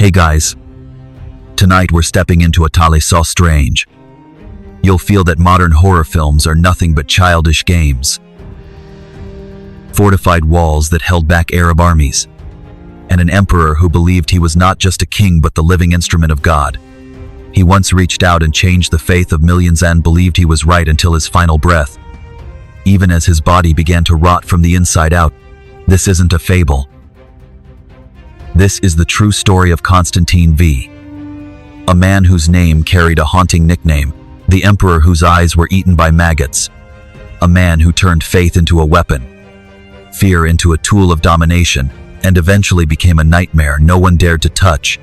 Hey guys, tonight we're stepping into a tale so strange. You'll feel that modern horror films are nothing but childish games. Fortified walls that held back Arab armies, and an emperor who believed he was not just a king but the living instrument of God. He once reached out and changed the faith of millions and believed he was right until his final breath. Even as his body began to rot from the inside out. This isn't a fable. This is the true story of Constantine V. A man whose name carried a haunting nickname, the emperor whose eyes were eaten by maggots. A man who turned faith into a weapon, fear into a tool of domination, and eventually became a nightmare no one dared to touch.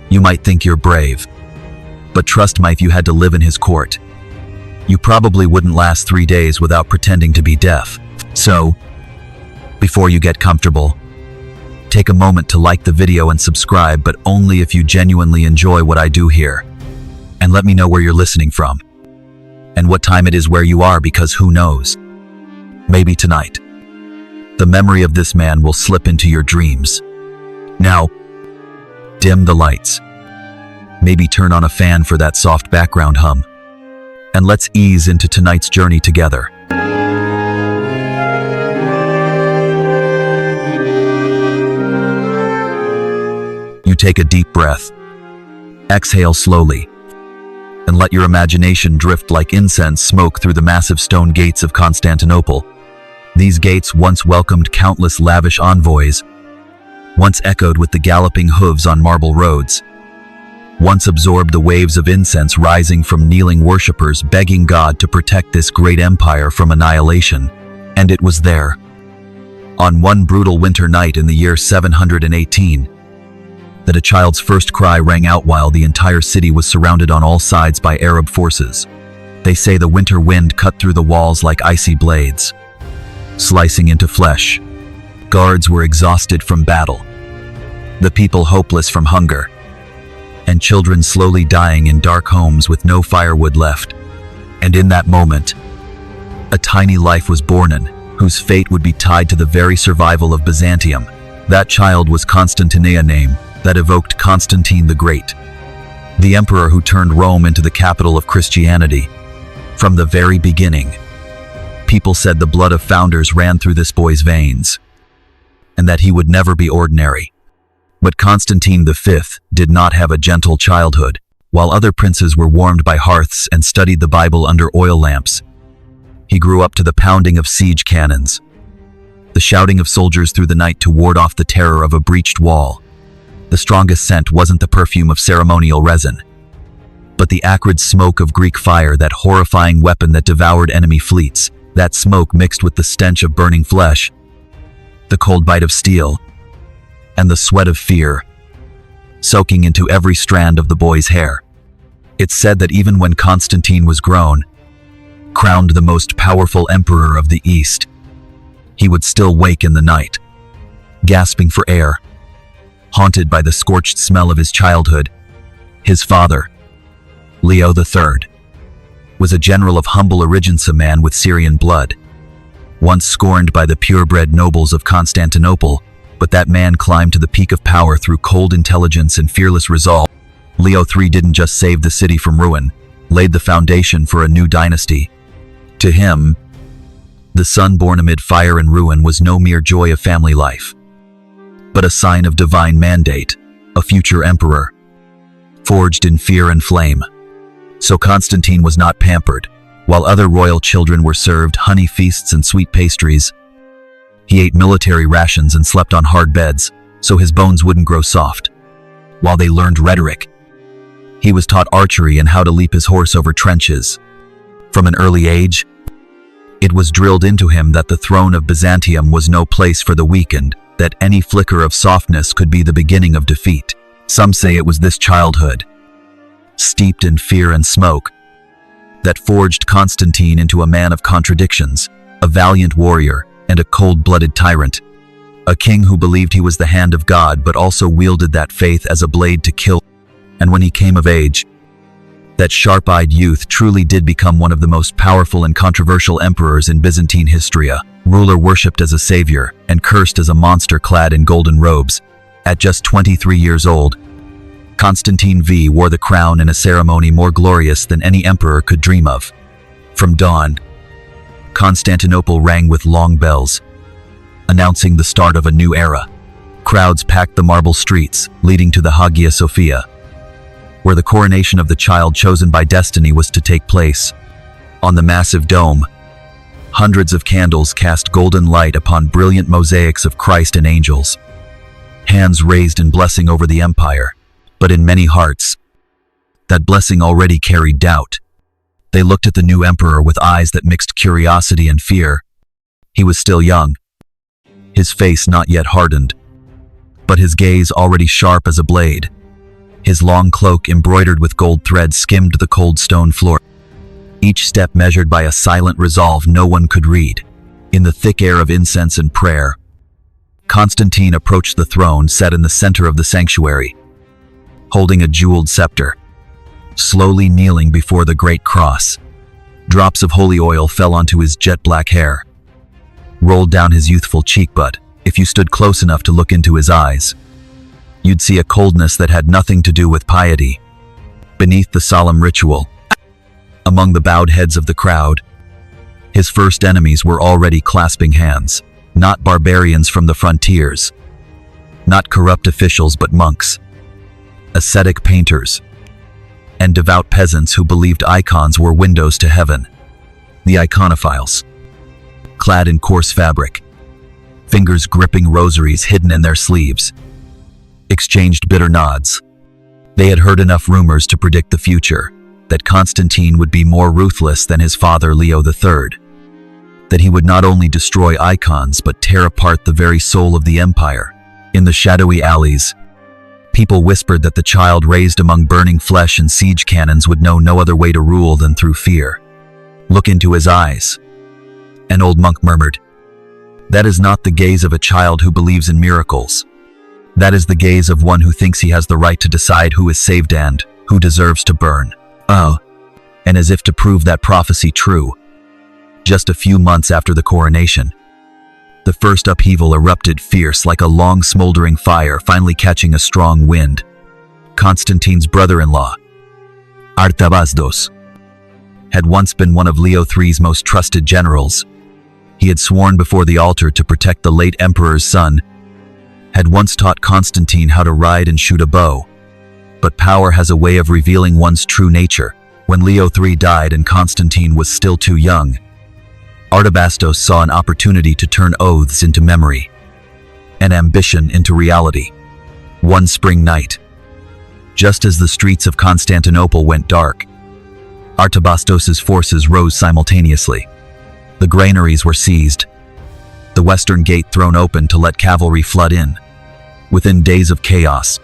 You might think you're brave, but trust me, if you had to live in his court, you probably wouldn't last 3 days without pretending to be deaf. So, before you get comfortable, take a moment to like the video and subscribe, but only if you genuinely enjoy what I do here. And let me know where you're listening from, and what time it is where you are, because who knows? Maybe tonight, the memory of this man will slip into your dreams. Now, dim the lights. Maybe turn on a fan for that soft background hum. And let's ease into tonight's journey together. You take a deep breath. Exhale slowly. And let your imagination drift like incense smoke through the massive stone gates of Constantinople. These gates once welcomed countless lavish envoys, once echoed with the galloping hooves on marble roads, once absorbed the waves of incense rising from kneeling worshippers begging God to protect this great empire from annihilation. And it was there, on one brutal winter night in the year 718, that a child's first cry rang out while the entire city was surrounded on all sides by Arab forces. They say the winter wind cut through the walls like icy blades, slicing into flesh. Guards were exhausted from battle, the people hopeless from hunger, and children slowly dying in dark homes with no firewood left. And in that moment, a tiny life was born in, whose fate would be tied to the very survival of Byzantium. That child was Constantine, a name that evoked Constantine the Great, the emperor who turned Rome into the capital of Christianity. From the very beginning, people said the blood of founders ran through this boy's veins, and that he would never be ordinary. But Constantine V did not have a gentle childhood. While other princes were warmed by hearths and studied the Bible under oil lamps, he grew up to the pounding of siege cannons, the shouting of soldiers through the night to ward off the terror of a breached wall. The strongest scent wasn't the perfume of ceremonial resin, but the acrid smoke of Greek fire, that horrifying weapon that devoured enemy fleets. That smoke mixed with the stench of burning flesh, the cold bite of steel, and the sweat of fear, soaking into every strand of the boy's hair. It's said that even when Constantine was grown, crowned the most powerful emperor of the East, he would still wake in the night, gasping for air, haunted by the scorched smell of his childhood. His father, Leo III, was a general of humble origin, a man with Syrian blood, once scorned by the purebred nobles of Constantinople. But that man climbed to the peak of power through cold intelligence and fearless resolve. Leo III didn't just save the city from ruin, laid the foundation for a new dynasty. To him, the son born amid fire and ruin was no mere joy of family life, but a sign of divine mandate, a future emperor, forged in fear and flame. So Constantine was not pampered. While other royal children were served honey feasts and sweet pastries, he ate military rations and slept on hard beds, so his bones wouldn't grow soft. While they learned rhetoric, he was taught archery and how to leap his horse over trenches. From an early age, it was drilled into him that the throne of Byzantium was no place for the weak, and that any flicker of softness could be the beginning of defeat. Some say it was this childhood, steeped in fear and smoke, that forged Constantine into a man of contradictions, a valiant warrior, and a cold-blooded tyrant, a king who believed he was the hand of God but also wielded that faith as a blade to kill. And when he came of age, that sharp-eyed youth truly did become one of the most powerful and controversial emperors in Byzantine history, a ruler worshipped as a savior and cursed as a monster clad in golden robes. At just 23 years old, Constantine V wore the crown in a ceremony more glorious than any emperor could dream of. From dawn, Constantinople rang with long bells, announcing the start of a new era. Crowds packed the marble streets leading to the Hagia Sophia, where the coronation of the child chosen by destiny was to take place. On the massive dome, hundreds of candles cast golden light upon brilliant mosaics of Christ and angels. Hands raised in blessing over the empire, but in many hearts, that blessing already carried doubt. They looked at the new emperor with eyes that mixed curiosity and fear. He was still young, his face not yet hardened, but his gaze already sharp as a blade. His long cloak embroidered with gold thread skimmed the cold stone floor, each step measured by a silent resolve no one could read. In the thick air of incense and prayer, Constantine approached the throne set in the center of the sanctuary, holding a jeweled scepter. Slowly kneeling before the great cross, drops of holy oil fell onto his jet-black hair, rolled down his youthful cheek, but if you stood close enough to look into his eyes, you'd see a coldness that had nothing to do with piety. Beneath the solemn ritual, among the bowed heads of the crowd, his first enemies were already clasping hands. Not barbarians from the frontiers, not corrupt officials, but monks, ascetic painters, and devout peasants who believed icons were windows to heaven. The iconophiles, clad in coarse fabric, fingers gripping rosaries hidden in their sleeves, exchanged bitter nods. They had heard enough rumors to predict the future, that Constantine would be more ruthless than his father Leo III, that he would not only destroy icons but tear apart the very soul of the empire. In the shadowy alleys, people whispered that the child raised among burning flesh and siege cannons would know no other way to rule than through fear. Look into his eyes, an old monk murmured. That is not the gaze of a child who believes in miracles. That is the gaze of one who thinks he has the right to decide who is saved and who deserves to burn. Oh, and as if to prove that prophecy true, just a few months after the coronation, the first upheaval erupted fierce like a long smoldering fire finally catching a strong wind. Constantine's brother-in-law, Artabasdos, had once been one of Leo III's most trusted generals. He had sworn before the altar to protect the late emperor's son, had once taught Constantine how to ride and shoot a bow. But power has a way of revealing one's true nature. When Leo III died and Constantine was still too young, Artabasdos saw an opportunity to turn oaths into memory, and ambition into reality. One spring night, just as the streets of Constantinople went dark, Artabastos's forces rose simultaneously. The granaries were seized, the western gate thrown open to let cavalry flood in. Within days of chaos,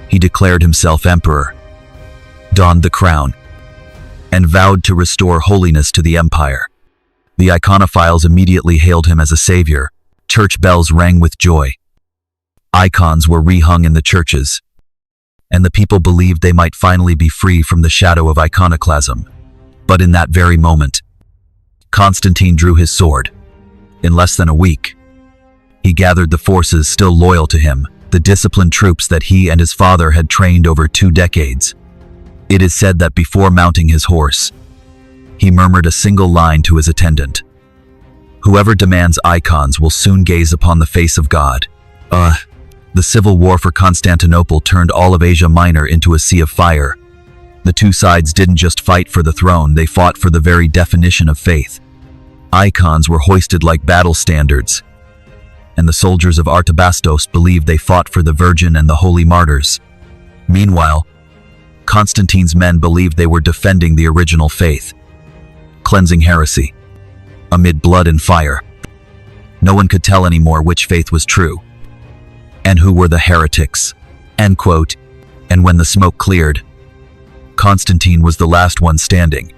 he declared himself emperor, donned the crown, and vowed to restore holiness to the empire. The iconophiles immediately hailed him as a savior. Church bells rang with joy. Icons were rehung in the churches, and the people believed they might finally be free from the shadow of iconoclasm. But in that very moment, Constantine drew his sword. In less than a week, he gathered the forces still loyal to him, the disciplined troops that he and his father had trained over 2 decades. It is said that before mounting his horse, he murmured a single line to his attendant. Whoever demands icons will soon gaze upon the face of God. The civil war for Constantinople turned all of Asia Minor into a sea of fire. The two sides didn't just fight for the throne, they fought for the very definition of faith. Icons were hoisted like battle standards, and the soldiers of Artabasdos believed they fought for the Virgin and the holy martyrs. Meanwhile, Constantine's men believed they were defending the original faith, cleansing heresy. Amid blood and fire, no one could tell anymore which faith was true, and who were the heretics." End quote. And when the smoke cleared, Constantine was the last one standing.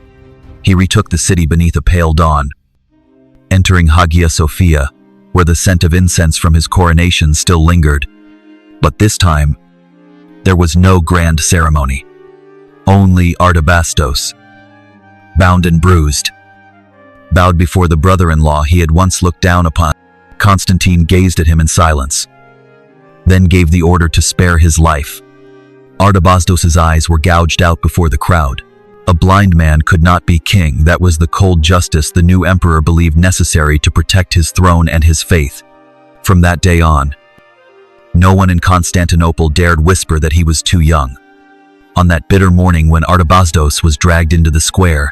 He retook the city beneath a pale dawn, entering Hagia Sophia, where the scent of incense from his coronation still lingered. But this time, there was no grand ceremony. Only Artabasdos, bound and bruised, bowed before the brother-in-law he had once looked down upon. Constantine gazed at him in silence, then gave the order to spare his life. Artabasdos's eyes were gouged out before the crowd. A blind man could not be king. That was the cold justice the new emperor believed necessary to protect his throne and his faith. From that day on, no one in Constantinople dared whisper that he was too young. On that bitter morning when Artabasdos was dragged into the square,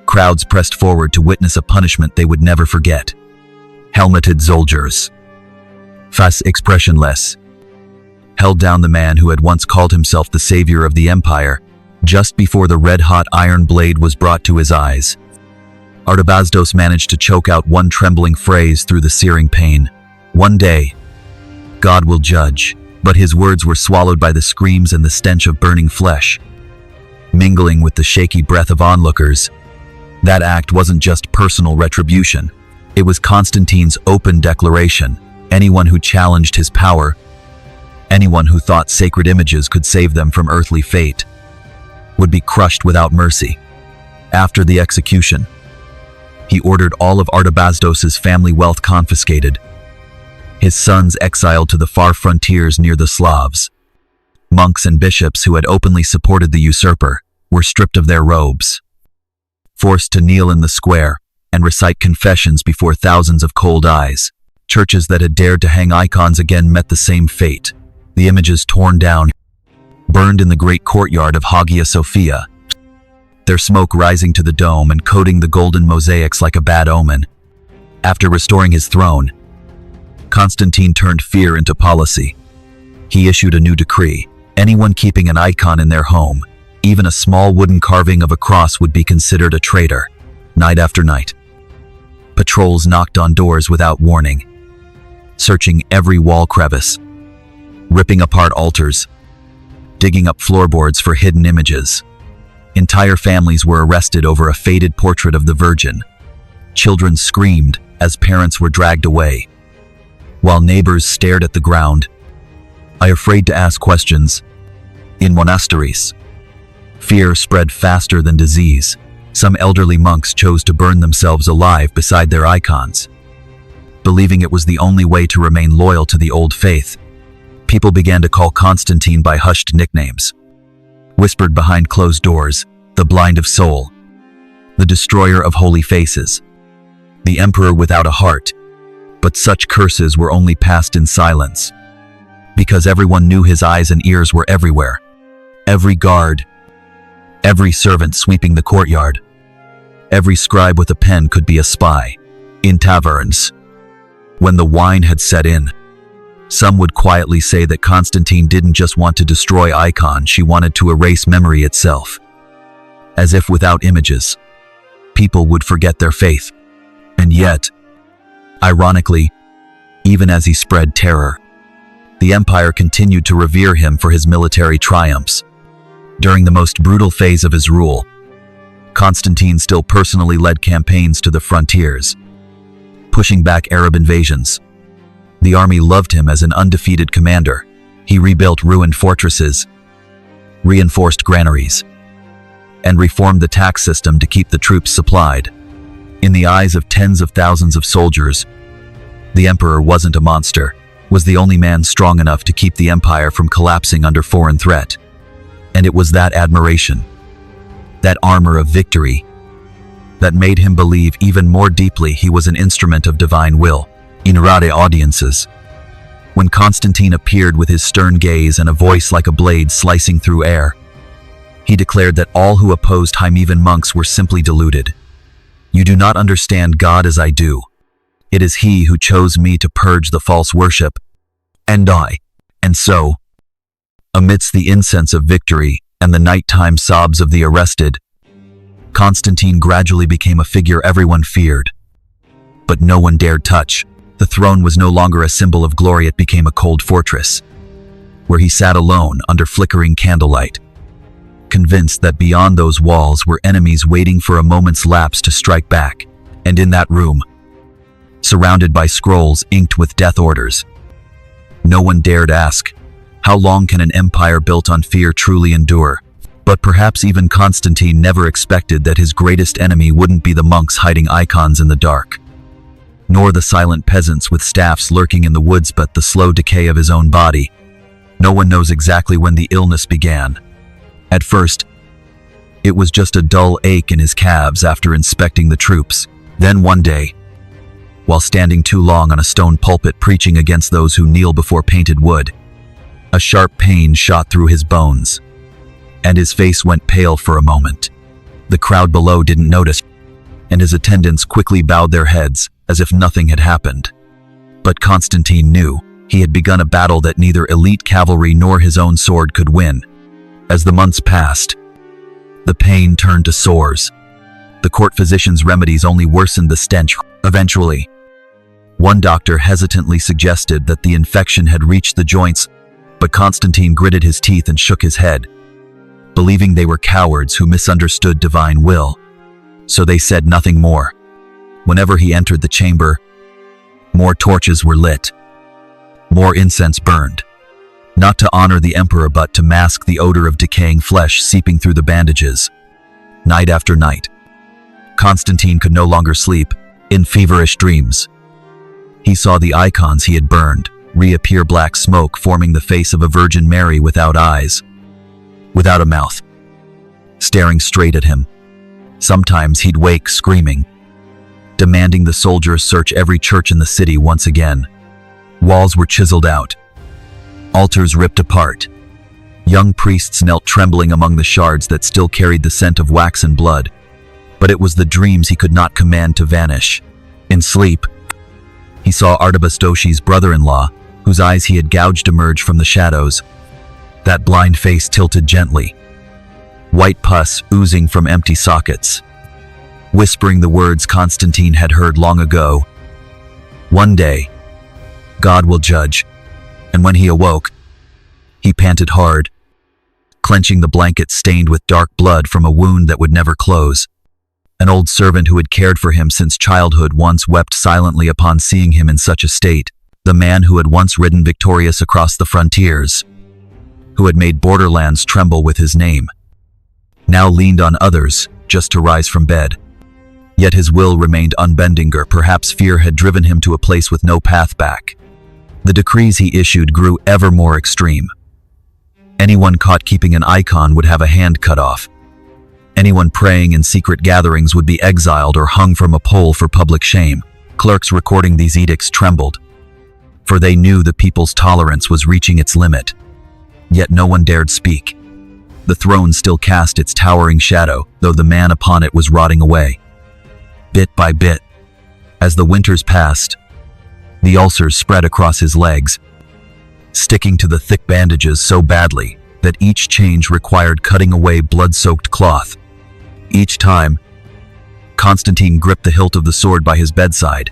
crowds pressed forward to witness a punishment they would never forget. Helmeted soldiers, face expressionless, held down the man who had once called himself the savior of the empire, just before the red-hot iron blade was brought to his eyes. Artabasdos managed to choke out one trembling phrase through the searing pain. One day, God will judge, but his words were swallowed by the screams and the stench of burning flesh. Mingling with the shaky breath of onlookers, that act wasn't just personal retribution. It was Constantine's open declaration. Anyone who challenged his power, anyone who thought sacred images could save them from earthly fate, would be crushed without mercy. After the execution, he ordered all of Artabasdos's family wealth confiscated, his sons exiled to the far frontiers near the Slavs. Monks and bishops who had openly supported the usurper were stripped of their robes, forced to kneel in the square and recite confessions before thousands of cold eyes. Churches that had dared to hang icons again met the same fate. The images torn down, burned in the great courtyard of Hagia Sophia, their smoke rising to the dome and coating the golden mosaics like a bad omen. After restoring his throne, Constantine turned fear into policy. He issued a new decree. Anyone keeping an icon in their home, even a small wooden carving of a cross, would be considered a traitor. Night after night, patrols knocked on doors without warning, searching every wall crevice, ripping apart altars, digging up floorboards for hidden images. Entire families were arrested over a faded portrait of the Virgin. Children screamed as parents were dragged away, while neighbors stared at the ground, afraid to ask questions. In monasteries, fear spread faster than disease. Some elderly monks chose to burn themselves alive beside their icons, believing it was the only way to remain loyal to the old faith. People began to call Constantine by hushed nicknames, whispered behind closed doors: the blind of soul, the destroyer of holy faces, the emperor without a heart. But such curses were only passed in silence, because everyone knew his eyes and ears were everywhere. Every guard, every servant sweeping the courtyard, every scribe with a pen could be a spy. In taverns, when the wine had set in, some would quietly say that Constantine didn't just want to destroy icons, she wanted to erase memory itself. As if without images, people would forget their faith. And yet, ironically, even as he spread terror, the empire continued to revere him for his military triumphs. During the most brutal phase of his rule, Constantine still personally led campaigns to the frontiers, pushing back Arab invasions. The army loved him as an undefeated commander. He rebuilt ruined fortresses, reinforced granaries, and reformed the tax system to keep the troops supplied. In the eyes of tens of thousands of soldiers, the emperor wasn't a monster, was the only man strong enough to keep the empire from collapsing under foreign threat. And it was that admiration, that armor of victory, that made him believe even more deeply he was an instrument of divine will. In rare audiences, when Constantine appeared with his stern gaze and a voice like a blade slicing through air, he declared that all who opposed him, even monks, were simply deluded. You do not understand God as I do. It is He who chose me to purge the false worship, and so, amidst the incense of victory and the nighttime sobs of the arrested, Constantine gradually became a figure everyone feared, but no one dared touch. The throne was no longer a symbol of glory, it became a cold fortress, where he sat alone under flickering candlelight, convinced that beyond those walls were enemies waiting for a moment's lapse to strike back. And in that room, surrounded by scrolls inked with death orders, no one dared ask, how long can an empire built on fear truly endure? But perhaps even Constantine never expected that his greatest enemy wouldn't be the monks hiding icons in the dark, nor the silent peasants with staffs lurking in the woods, but the slow decay of his own body. No one knows exactly when the illness began. At first, it was just a dull ache in his calves after inspecting the troops. Then one day, while standing too long on a stone pulpit preaching against those who kneel before painted wood, a sharp pain shot through his bones, and his face went pale for a moment. The crowd below didn't notice, and his attendants quickly bowed their heads as if nothing had happened. But Constantine knew he had begun a battle that neither elite cavalry nor his own sword could win. As the months passed, the pain turned to sores. The court physician's remedies only worsened the stench. Eventually, one doctor hesitantly suggested that the infection had reached the joints, but Constantine gritted his teeth and shook his head, believing they were cowards who misunderstood divine will. So they said nothing more. Whenever he entered the chamber, more torches were lit, more incense burned, not to honor the emperor but to mask the odor of decaying flesh seeping through the bandages. Night after night, Constantine could no longer sleep. In feverish dreams, he saw the icons he had burned reappear, black smoke forming the face of a Virgin Mary without eyes, without a mouth, staring straight at him. Sometimes he'd wake screaming, demanding the soldiers search every church in the city once again. Walls were chiseled out, altars ripped apart. Young priests knelt trembling among the shards that still carried the scent of wax and blood. But it was the dreams he could not command to vanish. In sleep, he saw Artabastoshi's brother-in-law, whose eyes he had gouged, emerge from the shadows. That blind face tilted gently, white pus oozing from empty sockets, whispering the words Constantine had heard long ago. One day, God will judge. And when he awoke, he panted hard, clenching the blanket stained with dark blood from a wound that would never close. An old servant who had cared for him since childhood once wept silently upon seeing him in such a state. The man who had once ridden victorious across the frontiers, who had made borderlands tremble with his name, now leaned on others just to rise from bed. Yet his will remained unbending, or perhaps fear had driven him to a place with no path back. The decrees he issued grew ever more extreme. Anyone caught keeping an icon would have a hand cut off. Anyone praying in secret gatherings would be exiled or hung from a pole for public shame. Clerks recording these edicts trembled, for they knew the people's tolerance was reaching its limit. Yet no one dared speak. The throne still cast its towering shadow, though the man upon it was rotting away. Bit by bit, as the winters passed, the ulcers spread across his legs, sticking to the thick bandages so badly that each change required cutting away blood-soaked cloth. Each time, Constantine gripped the hilt of the sword by his bedside,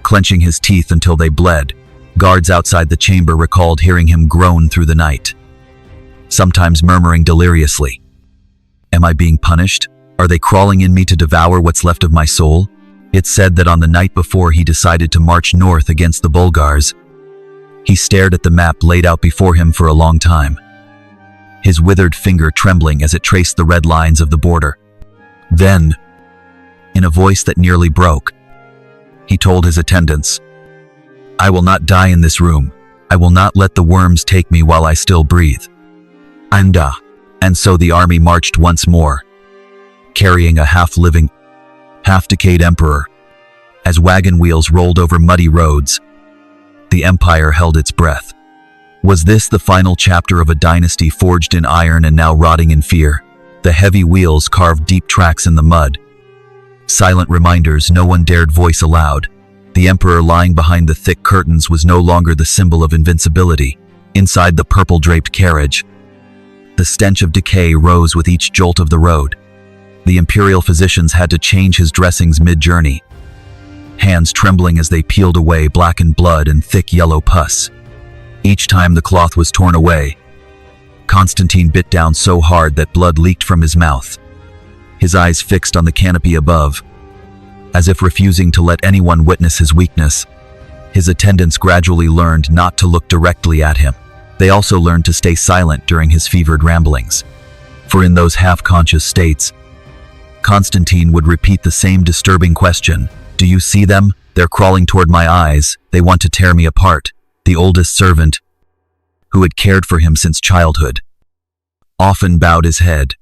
clenching his teeth until they bled. Guards outside the chamber recalled hearing him groan through the night, sometimes murmuring deliriously, "Am I being punished? Are they crawling in me to devour what's left of my soul?" It's said that on the night before he decided to march north against the Bulgars, he stared at the map laid out before him for a long time, his withered finger trembling as it traced the red lines of the border. Then, in a voice that nearly broke, he told his attendants, "I will not die in this room. I will not let the worms take me while I still breathe." And so the army marched once more, carrying a half-living, half-decayed emperor. As wagon wheels rolled over muddy roads, the empire held its breath. Was this the final chapter of a dynasty forged in iron and now rotting in fear? The heavy wheels carved deep tracks in the mud, silent reminders no one dared voice aloud. The emperor lying behind the thick curtains was no longer the symbol of invincibility. Inside the purple-draped carriage, the stench of decay rose with each jolt of the road. The imperial physicians had to change his dressings mid-journey, hands trembling as they peeled away blackened blood and thick yellow pus. Each time the cloth was torn away, Constantine bit down so hard that blood leaked from his mouth, his eyes fixed on the canopy above, as if refusing to let anyone witness his weakness. His attendants gradually learned not to look directly at him. They also learned to stay silent during his fevered ramblings. For in those half-conscious states, Constantine would repeat the same disturbing question. "Do you see them? They're crawling toward my eyes. They want to tear me apart." The oldest servant, who had cared for him since childhood, often bowed his head,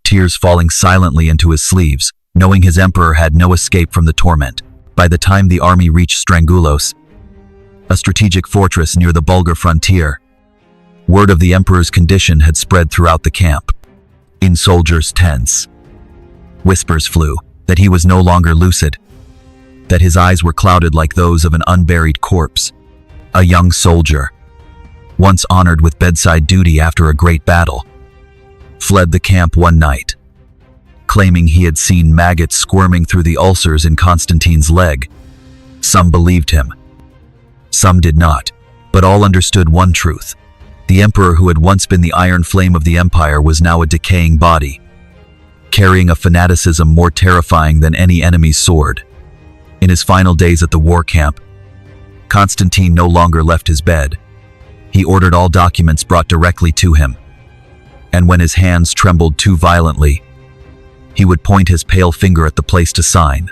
tears falling silently into his sleeves, knowing his emperor had no escape from the torment. By the time the army reached Strangulos, a strategic fortress near the Bulgar frontier, word of the emperor's condition had spread throughout the camp. In soldiers' tents, whispers flew that he was no longer lucid, that his eyes were clouded like those of an unburied corpse. A young soldier, once honored with bedside duty after a great battle, fled the camp one night, claiming he had seen maggots squirming through the ulcers in Constantine's leg. Some believed him, some did not, but all understood one truth. The emperor who had once been the iron flame of the empire was now a decaying body, carrying a fanaticism more terrifying than any enemy's sword. In his final days at the war camp, Constantine no longer left his bed. He ordered all documents brought directly to him, and when his hands trembled too violently, he would point his pale finger at the place to sign,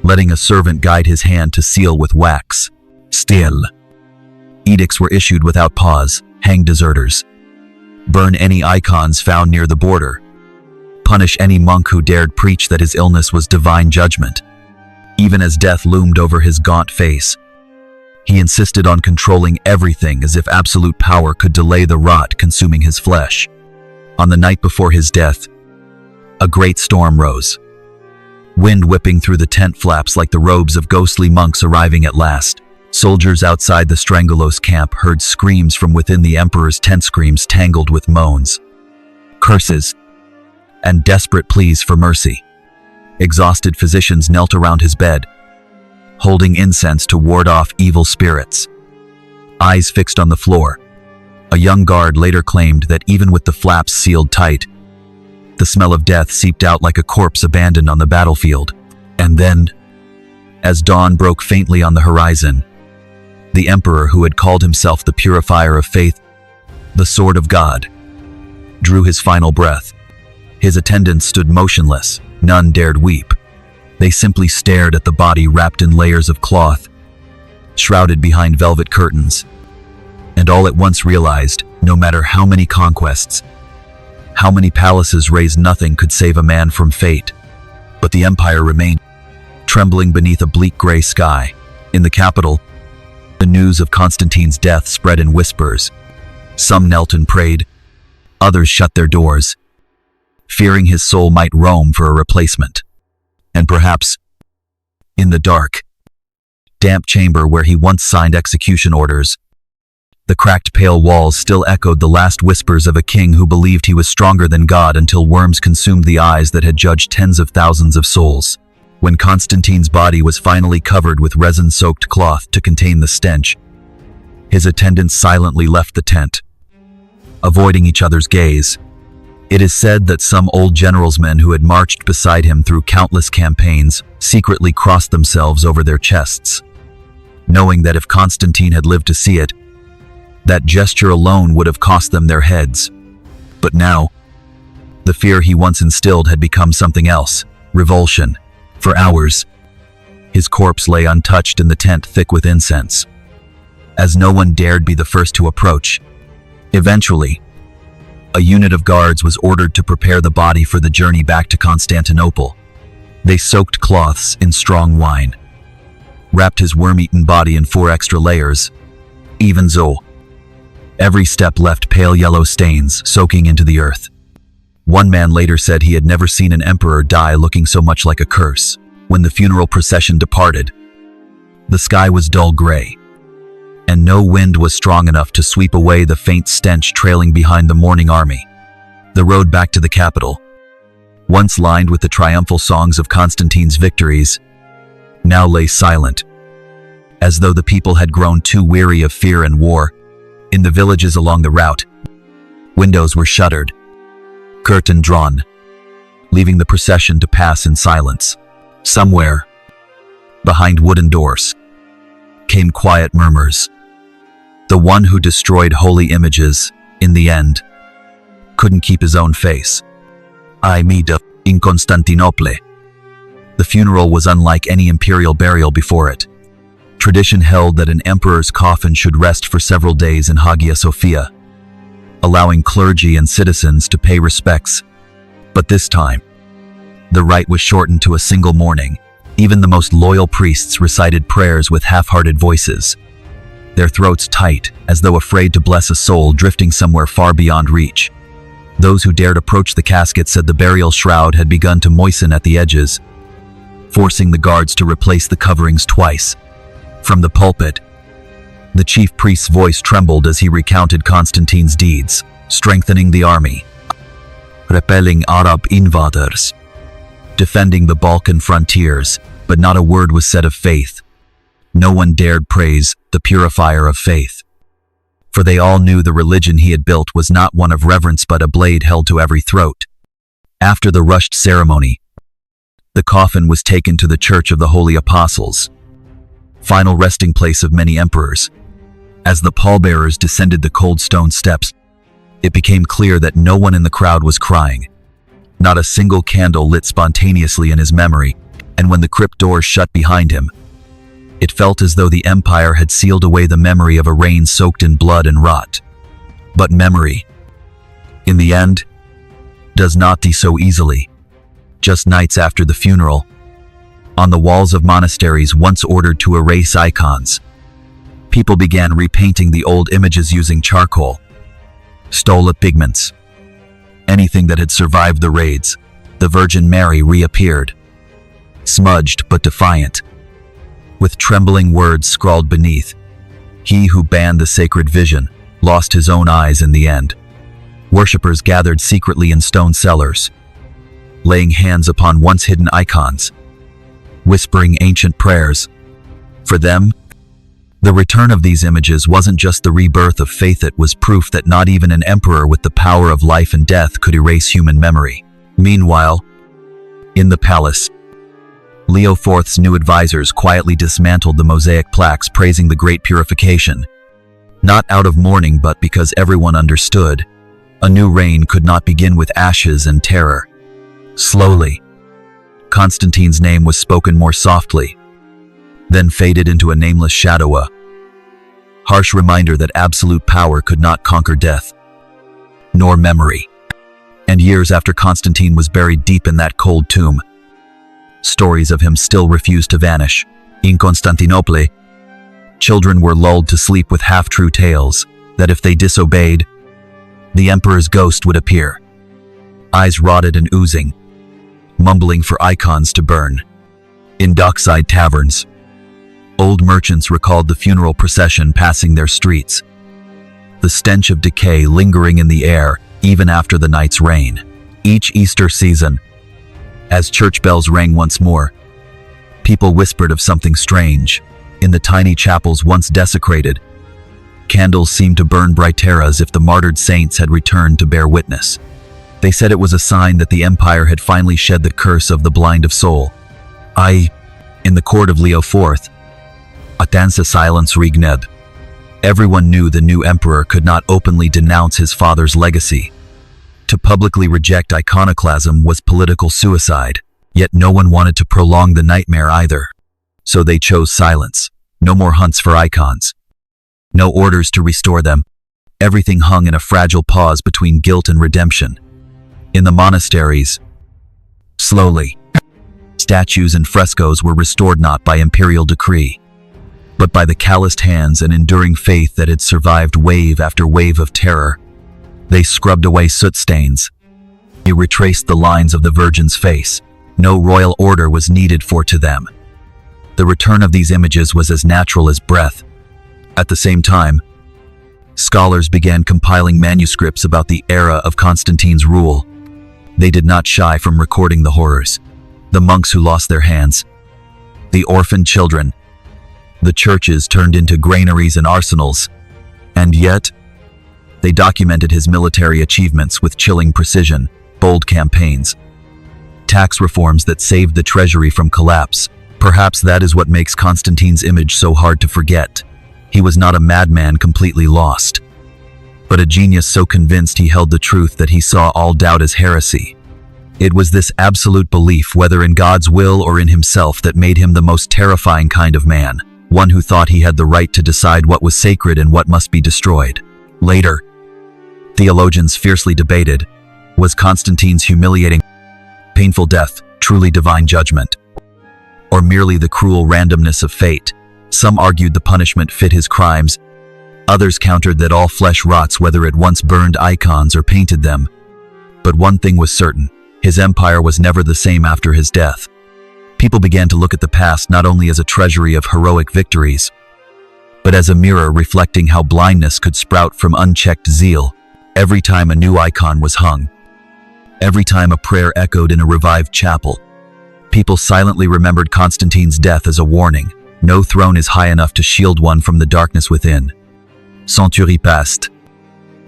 letting a servant guide his hand to seal with wax. Still, edicts were issued without pause: hang deserters, burn any icons found near the border, punish any monk who dared preach that his illness was divine judgment. Even as death loomed over his gaunt face, he insisted on controlling everything as if absolute power could delay the rot consuming his flesh. On the night before his death, a great storm rose, wind whipping through the tent flaps like the robes of ghostly monks arriving at last. Soldiers outside the Strangulos camp heard screams from within the emperor's tent, screams tangled with moans, curses, and desperate pleas for mercy. Exhausted physicians knelt around his bed, holding incense to ward off evil spirits. Eyes fixed on the floor, a young guard later claimed that even with the flaps sealed tight, the smell of death seeped out like a corpse abandoned on the battlefield. And then, as dawn broke faintly on the horizon, the emperor, who had called himself the purifier of faith, the sword of God, drew his final breath. His attendants stood motionless. None dared weep. They simply stared at the body wrapped in layers of cloth, shrouded behind velvet curtains, and all at once realized, no matter how many conquests, how many palaces raised, nothing could save a man from fate. But the empire remained, trembling beneath a bleak gray sky. In the capital, the news of Constantine's death spread in whispers. Some knelt and prayed, others shut their doors, fearing his soul might roam for a replacement. And perhaps, in the dark, damp chamber where he once signed execution orders, the cracked pale walls still echoed the last whispers of a king who believed he was stronger than God until worms consumed the eyes that had judged tens of thousands of souls. When Constantine's body was finally covered with resin-soaked cloth to contain the stench, his attendants silently left the tent, avoiding each other's gaze. It is said that some old general's men who had marched beside him through countless campaigns secretly crossed themselves over their chests, knowing that if Constantine had lived to see it, that gesture alone would have cost them their heads. But now, the fear he once instilled had become something else: revulsion. For hours, his corpse lay untouched in the tent, thick with incense, as no one dared be the first to approach. Eventually, a unit of guards was ordered to prepare the body for the journey back to Constantinople. They soaked cloths in strong wine, wrapped his worm-eaten body in 4 extra layers. Even so, every step left pale yellow stains soaking into the earth. One man later said he had never seen an emperor die looking so much like a curse. When the funeral procession departed, the sky was dull gray, and no wind was strong enough to sweep away the faint stench trailing behind the mourning army. The road back to the capital, once lined with the triumphal songs of Constantine's victories, now lay silent, as though the people had grown too weary of fear and war. In the villages along the route, windows were shuttered, curtain drawn, leaving the procession to pass in silence. Somewhere, behind wooden doors, came quiet murmurs. The one who destroyed holy images, in the end, couldn't keep his own face. I meet in Constantinople. The funeral was unlike any imperial burial before it. Tradition held that an emperor's coffin should rest for several days in Hagia Sophia, allowing clergy and citizens to pay respects. But this time, the rite was shortened to a single morning. Even the most loyal priests recited prayers with half-hearted voices, their throats tight, as though afraid to bless a soul drifting somewhere far beyond reach. Those who dared approach the casket said the burial shroud had begun to moisten at the edges, forcing the guards to replace the coverings twice. From the pulpit, the chief priest's voice trembled as he recounted Constantine's deeds, strengthening the army, repelling Arab invaders, defending the Balkan frontiers, but not a word was said of faith. No one dared praise the purifier of faith, for they all knew the religion he had built was not one of reverence but a blade held to every throat. After the rushed ceremony, the coffin was taken to the Church of the Holy Apostles, final resting place of many emperors. As the pallbearers descended the cold stone steps, it became clear that no one in the crowd was crying. Not a single candle lit spontaneously in his memory, and when the crypt doors shut behind him, it felt as though the empire had sealed away the memory of a reign soaked in blood and rot. But memory, in the end, does not die so easily. Just nights after the funeral, on the walls of monasteries once ordered to erase icons, people began repainting the old images using charcoal, stole pigments. Anything that had survived the raids, the Virgin Mary reappeared, smudged but defiant, with trembling words scrawled beneath. He who banned the sacred vision lost his own eyes in the end. Worshippers gathered secretly in stone cellars, laying hands upon once hidden icons, whispering ancient prayers. For them, the return of these images wasn't just the rebirth of faith, it was proof that not even an emperor with the power of life and death could erase human memory. Meanwhile, in the palace, Leo IV's new advisors quietly dismantled the mosaic plaques praising the Great Purification, not out of mourning but because everyone understood a new reign could not begin with ashes and terror. Slowly, Constantine's name was spoken more softly, then faded into a nameless shadow, a harsh reminder that absolute power could not conquer death, nor memory. And years after Constantine was buried deep in that cold tomb, stories of him still refused to vanish. In Constantinople, children were lulled to sleep with half-true tales that if they disobeyed, the emperor's ghost would appear, eyes rotted and oozing, mumbling for icons to burn. In dockside taverns, old merchants recalled the funeral procession passing their streets, the stench of decay lingering in the air even after the night's rain. Each Easter season, as church bells rang once more, people whispered of something strange. In the tiny chapels once desecrated, candles seemed to burn brighter as if the martyred saints had returned to bear witness. They said it was a sign that the empire had finally shed the curse of the blind of soul. In the court of Leo IV, a tense silence reigned. Everyone knew the new emperor could not openly denounce his father's legacy. To publicly reject iconoclasm was political suicide, yet no one wanted to prolong the nightmare either. So they chose silence. No more hunts for icons. No orders to restore them. Everything hung in a fragile pause between guilt and redemption. In the monasteries, slowly, statues and frescoes were restored not by imperial decree, but by the calloused hands and enduring faith that had survived wave after wave of terror. They scrubbed away soot stains. They retraced the lines of the Virgin's face. No royal order was needed to them. The return of these images was as natural as breath. At the same time, scholars began compiling manuscripts about the era of Constantine's rule. They did not shy from recording the horrors. The monks who lost their hands, the orphaned children, the churches turned into granaries and arsenals, and yet, they documented his military achievements with chilling precision, bold campaigns, tax reforms that saved the treasury from collapse. Perhaps that is what makes Constantine's image so hard to forget. He was not a madman completely lost, but a genius so convinced he held the truth that he saw all doubt as heresy. It was this absolute belief, whether in God's will or in himself, that made him the most terrifying kind of man. one who thought he had the right to decide what was sacred and what must be destroyed. Later, theologians fiercely debated, was Constantine's humiliating, painful death truly divine judgment, or merely the cruel randomness of fate? Some argued the punishment fit his crimes. Others countered that all flesh rots whether it once burned icons or painted them. But one thing was certain, his empire was never the same after his death. People began to look at the past not only as a treasury of heroic victories, but as a mirror reflecting how blindness could sprout from unchecked zeal. Every time a new icon was hung, every time a prayer echoed in a revived chapel, people silently remembered Constantine's death as a warning. No throne is high enough to shield one from the darkness within. Century passed.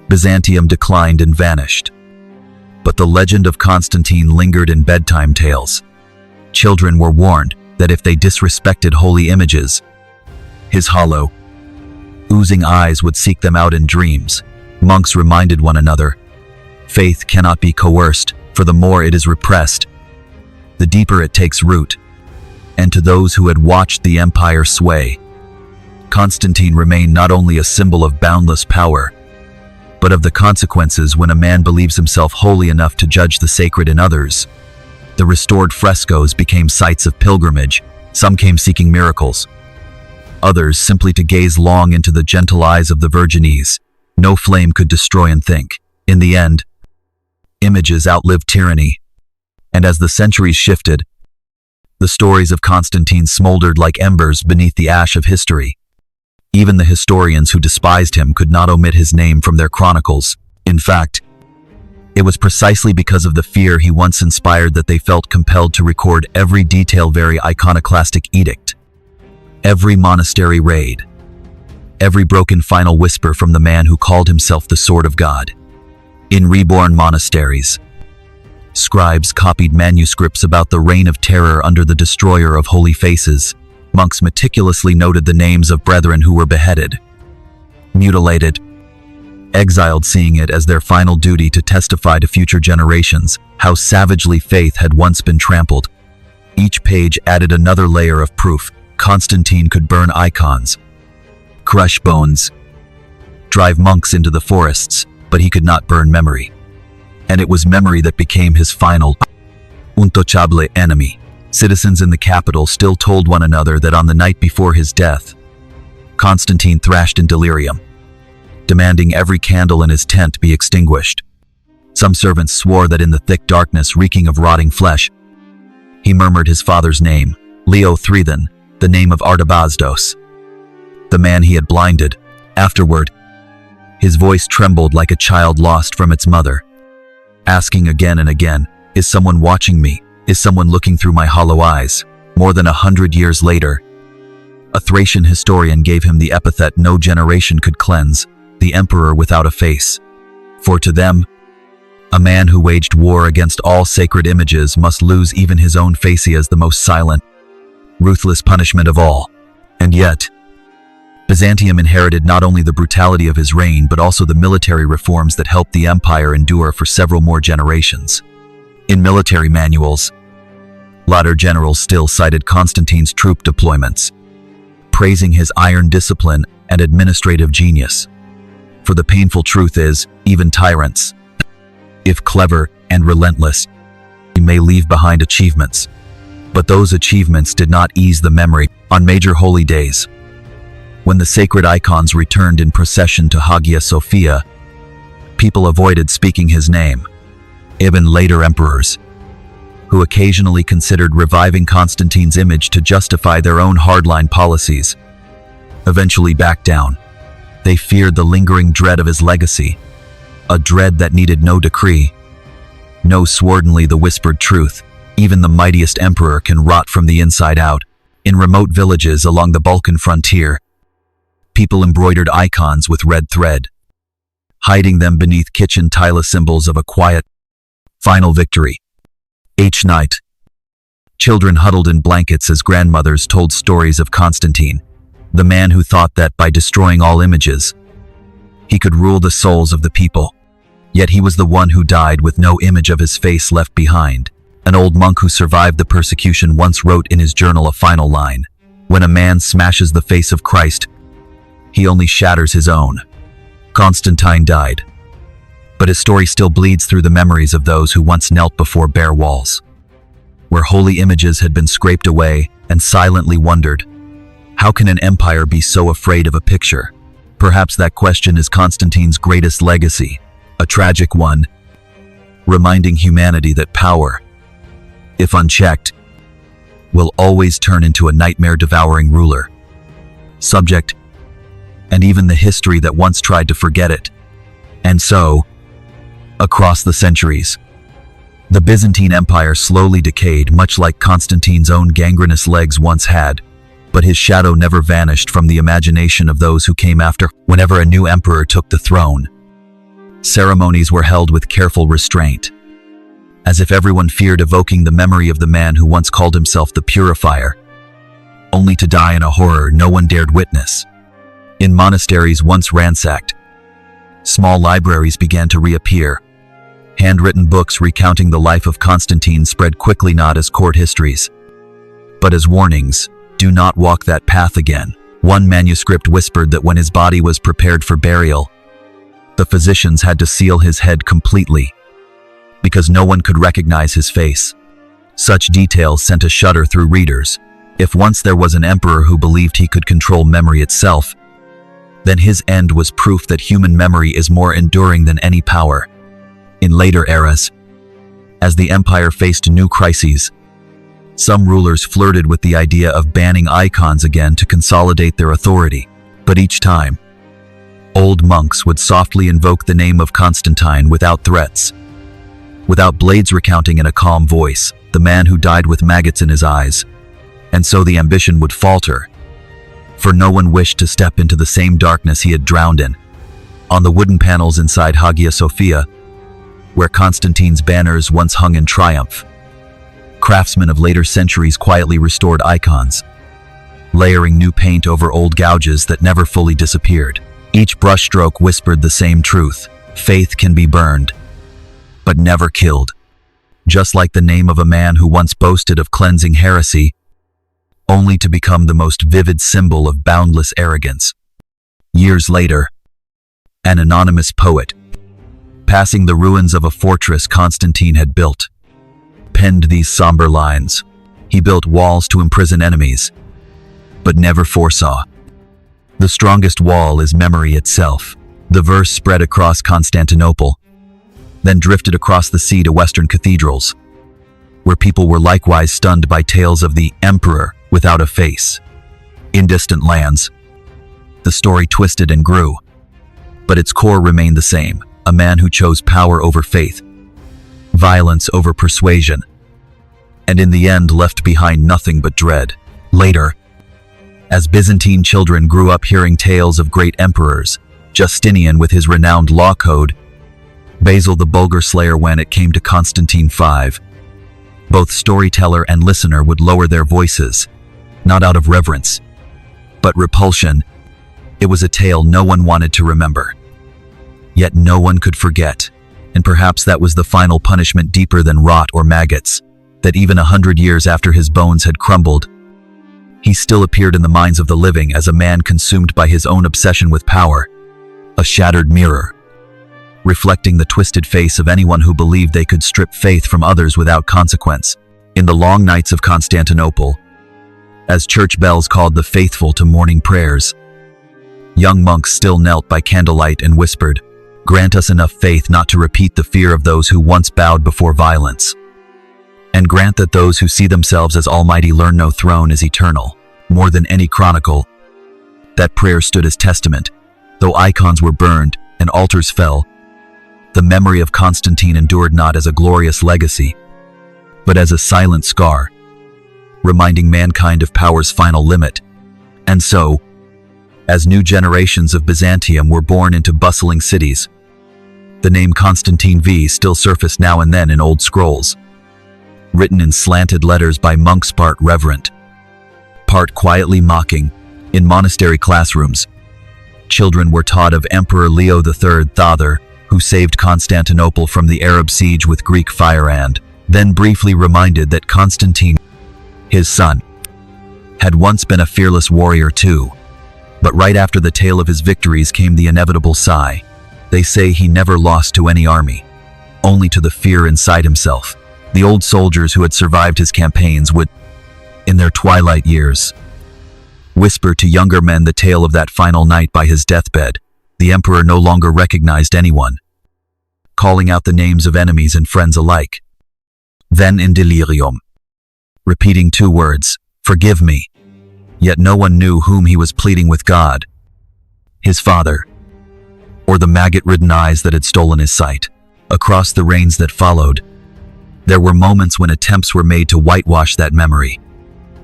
Byzantium declined and vanished. But the legend of Constantine lingered in bedtime tales. Children were warned that if they disrespected holy images, his hollow, oozing eyes would seek them out in dreams. Monks reminded one another, faith cannot be coerced, for the more it is repressed, the deeper it takes root. And to those who had watched the empire sway, Constantine remained not only a symbol of boundless power, but of the consequences when a man believes himself holy enough to judge the sacred in others. The restored frescoes became sites of pilgrimage. Some came seeking miracles, others simply to gaze long into the gentle eyes of the Virginese. No flame could destroy and think. In the end, images outlived tyranny, and as the centuries shifted, the stories of Constantine smoldered like embers beneath the ash of history. Even the historians who despised him could not omit his name from their chronicles. In fact, it was precisely because of the fear he once inspired that they felt compelled to record every detail, very iconoclastic edict, every monastery raid, every broken final whisper from the man who called himself the Sword of God. In reborn monasteries, scribes copied manuscripts about the reign of terror under the destroyer of holy faces. Monks meticulously noted the names of brethren who were beheaded, mutilated, exiled, seeing it as their final duty to testify to future generations how savagely faith had once been trampled. Each page added another layer of proof. Constantine could burn icons, crush bones, drive monks into the forests, but he could not burn memory. And it was memory that became his final, untouchable enemy. Citizens in the capital still told one another that on the night before his death, Constantine thrashed in delirium, demanding every candle in his tent be extinguished. Some servants swore that in the thick darkness reeking of rotting flesh, he murmured his father's name, Leo Threthan, the name of Artabazdos, the man he had blinded. Afterward, his voice trembled like a child lost from its mother, asking again and again, is someone watching me? Is someone looking through my hollow eyes? More than 100 years later, a Thracian historian gave him the epithet no generation could cleanse, the emperor without a face. For to them, a man who waged war against all sacred images must lose even his own face as the most silent, ruthless punishment of all. And yet, Byzantium inherited not only the brutality of his reign but also the military reforms that helped the empire endure for several more generations. In military manuals, later generals still cited Constantine's troop deployments, praising his iron discipline and administrative genius. For the painful truth is, even tyrants, if clever and relentless, may leave behind achievements. But those achievements did not ease the memory. On major holy days, when the sacred icons returned in procession to Hagia Sophia, people avoided speaking his name. Even later emperors, who occasionally considered reviving Constantine's image to justify their own hardline policies, eventually backed down. They feared the lingering dread of his legacy, a dread that needed no decree, no swordenly the whispered truth. Even the mightiest emperor can rot from the inside out. In remote villages along the Balkan frontier, people embroidered icons with red thread, hiding them beneath kitchen tile, symbols of a quiet, final victory. Each night, children huddled in blankets as grandmothers told stories of Constantine, the man who thought that by destroying all images, he could rule the souls of the people. Yet he was the one who died with no image of his face left behind. An old monk who survived the persecution once wrote in his journal a final line, When a man smashes the face of Christ, he only shatters his own. Constantine died, but his story still bleeds through the memories of those who once knelt before bare walls, where holy images had been scraped away, and silently wondered, how can an empire be so afraid of a picture? Perhaps that question is Constantine's greatest legacy, a tragic one, reminding humanity that power, if unchecked, will always turn into a nightmare-devouring ruler, subject, and even the history that once tried to forget it. And so, across the centuries, the Byzantine Empire slowly decayed, much like Constantine's own gangrenous legs once had, but his shadow never vanished from the imagination of those who came after. Whenever a new emperor took the throne, ceremonies were held with careful restraint, as if everyone feared evoking the memory of the man who once called himself the Purifier, only to die in a horror no one dared witness. In monasteries once ransacked, small libraries began to reappear. Handwritten books recounting the life of Constantine spread quickly, not as court histories, but as warnings: do not walk that path again. One manuscript whispered that when his body was prepared for burial, the physicians had to seal his head completely, because no one could recognize his face. Such details sent a shudder through readers. If once there was an emperor who believed he could control memory itself, then his end was proof that human memory is more enduring than any power. In later eras, as the empire faced new crises, some rulers flirted with the idea of banning icons again to consolidate their authority. But each time, old monks would softly invoke the name of Constantine without threats, without blades, recounting in a calm voice, the man who died with maggots in his eyes. And so the ambition would falter, for no one wished to step into the same darkness he had drowned in. On the wooden panels inside Hagia Sophia, where Constantine's banners once hung in triumph, craftsmen of later centuries quietly restored icons, layering new paint over old gouges that never fully disappeared. Each brushstroke whispered the same truth: faith can be burned, but never killed. Just like the name of a man who once boasted of cleansing heresy, only to become the most vivid symbol of boundless arrogance. Years later, an anonymous poet, passing the ruins of a fortress Constantine had built, penned these somber lines: he built walls to imprison enemies, but never foresaw. The strongest wall is memory itself. The verse spread across Constantinople, then drifted across the sea to Western cathedrals, where people were likewise stunned by tales of the emperor without a face. In distant lands, the story twisted and grew, but its core remained the same: a man who chose power over faith, violence over persuasion, and in the end left behind nothing but dread. Later, as Byzantine children grew up hearing tales of great emperors, Justinian with his renowned law code, Basil the Bulgar slayer when it came to Constantine V, both storyteller and listener would lower their voices, not out of reverence, but repulsion. It was a tale no one wanted to remember, yet no one could forget. And perhaps that was the final punishment, deeper than rot or maggots, that even 100 years after his bones had crumbled, he still appeared in the minds of the living as a man consumed by his own obsession with power, a shattered mirror, reflecting the twisted face of anyone who believed they could strip faith from others without consequence. In the long nights of Constantinople, as church bells called the faithful to morning prayers, young monks still knelt by candlelight and whispered, "Grant us enough faith not to repeat the fear of those who once bowed before violence. And grant that those who see themselves as almighty learn no throne is eternal." More than any chronicle, that prayer stood as testament. Though icons were burned and altars fell, the memory of Constantine endured, not as a glorious legacy, but as a silent scar, reminding mankind of power's final limit. And so, as new generations of Byzantium were born into bustling cities, the name Constantine V still surfaced now and then in old scrolls, written in slanted letters by monks, part reverent, part quietly mocking. In monastery classrooms, children were taught of Emperor Leo III Thather, who saved Constantinople from the Arab siege with Greek fire, and then briefly reminded that Constantine, his son, had once been a fearless warrior too. But right after the tale of his victories came the inevitable sigh. They say he never lost to any army, only to the fear inside himself. The old soldiers who had survived his campaigns would, in their twilight years, whisper to younger men the tale of that final night by his deathbed. The emperor no longer recognized anyone, calling out the names of enemies and friends alike. Then in delirium, repeating 2 words, "Forgive me." Yet no one knew whom he was pleading with: God, his father, or the maggot-ridden eyes that had stolen his sight. Across the reigns that followed, there were moments when attempts were made to whitewash that memory.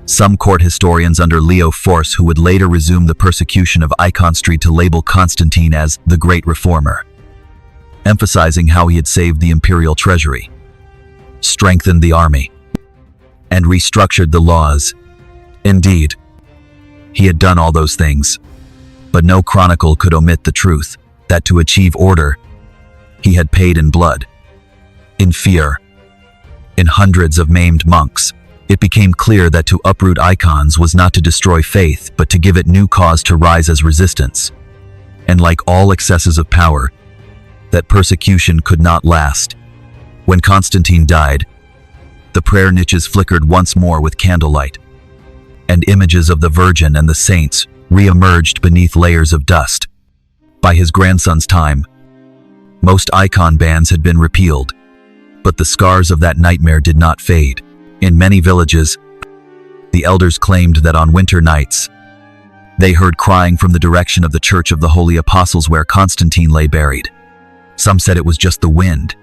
Some court historians under Leo IV, who would later resume the persecution of Icon Street, to label Constantine as the Great Reformer, emphasizing how he had saved the imperial treasury, strengthened the army, and restructured the laws. Indeed, he had done all those things, but no chronicle could omit the truth that to achieve order, he had paid in blood, in fear, in hundreds of maimed monks. It became clear that to uproot icons was not to destroy faith, but to give it new cause to rise as resistance. And like all excesses of power, that persecution could not last. When Constantine died, the prayer niches flickered once more with candlelight, and images of the Virgin and the saints re-emerged beneath layers of dust. By his grandson's time, most icon bans had been repealed, but the scars of that nightmare did not fade. In many villages, the elders claimed that on winter nights, they heard crying from the direction of the Church of the Holy Apostles where Constantine lay buried. Some said it was just the wind.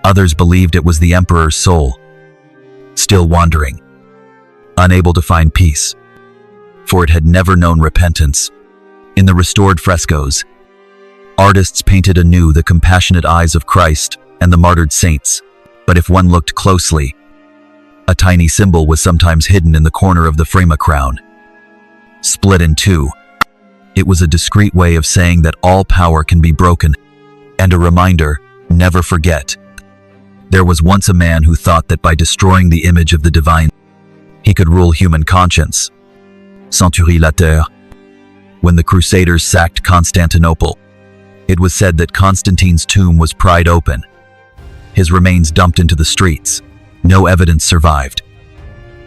Others believed it was the emperor's soul, still wandering, unable to find peace, for it had never known repentance. In the restored frescoes, artists painted anew the compassionate eyes of Christ and the martyred saints. But if one looked closely, a tiny symbol was sometimes hidden in the corner of the frame, a crown, split in 2. It was a discreet way of saying that all power can be broken, and a reminder, never forget. There was once a man who thought that by destroying the image of the divine, he could rule human conscience. Century later, when the Crusaders sacked Constantinople, it was said that Constantine's tomb was pried open, his remains dumped into the streets. No evidence survived.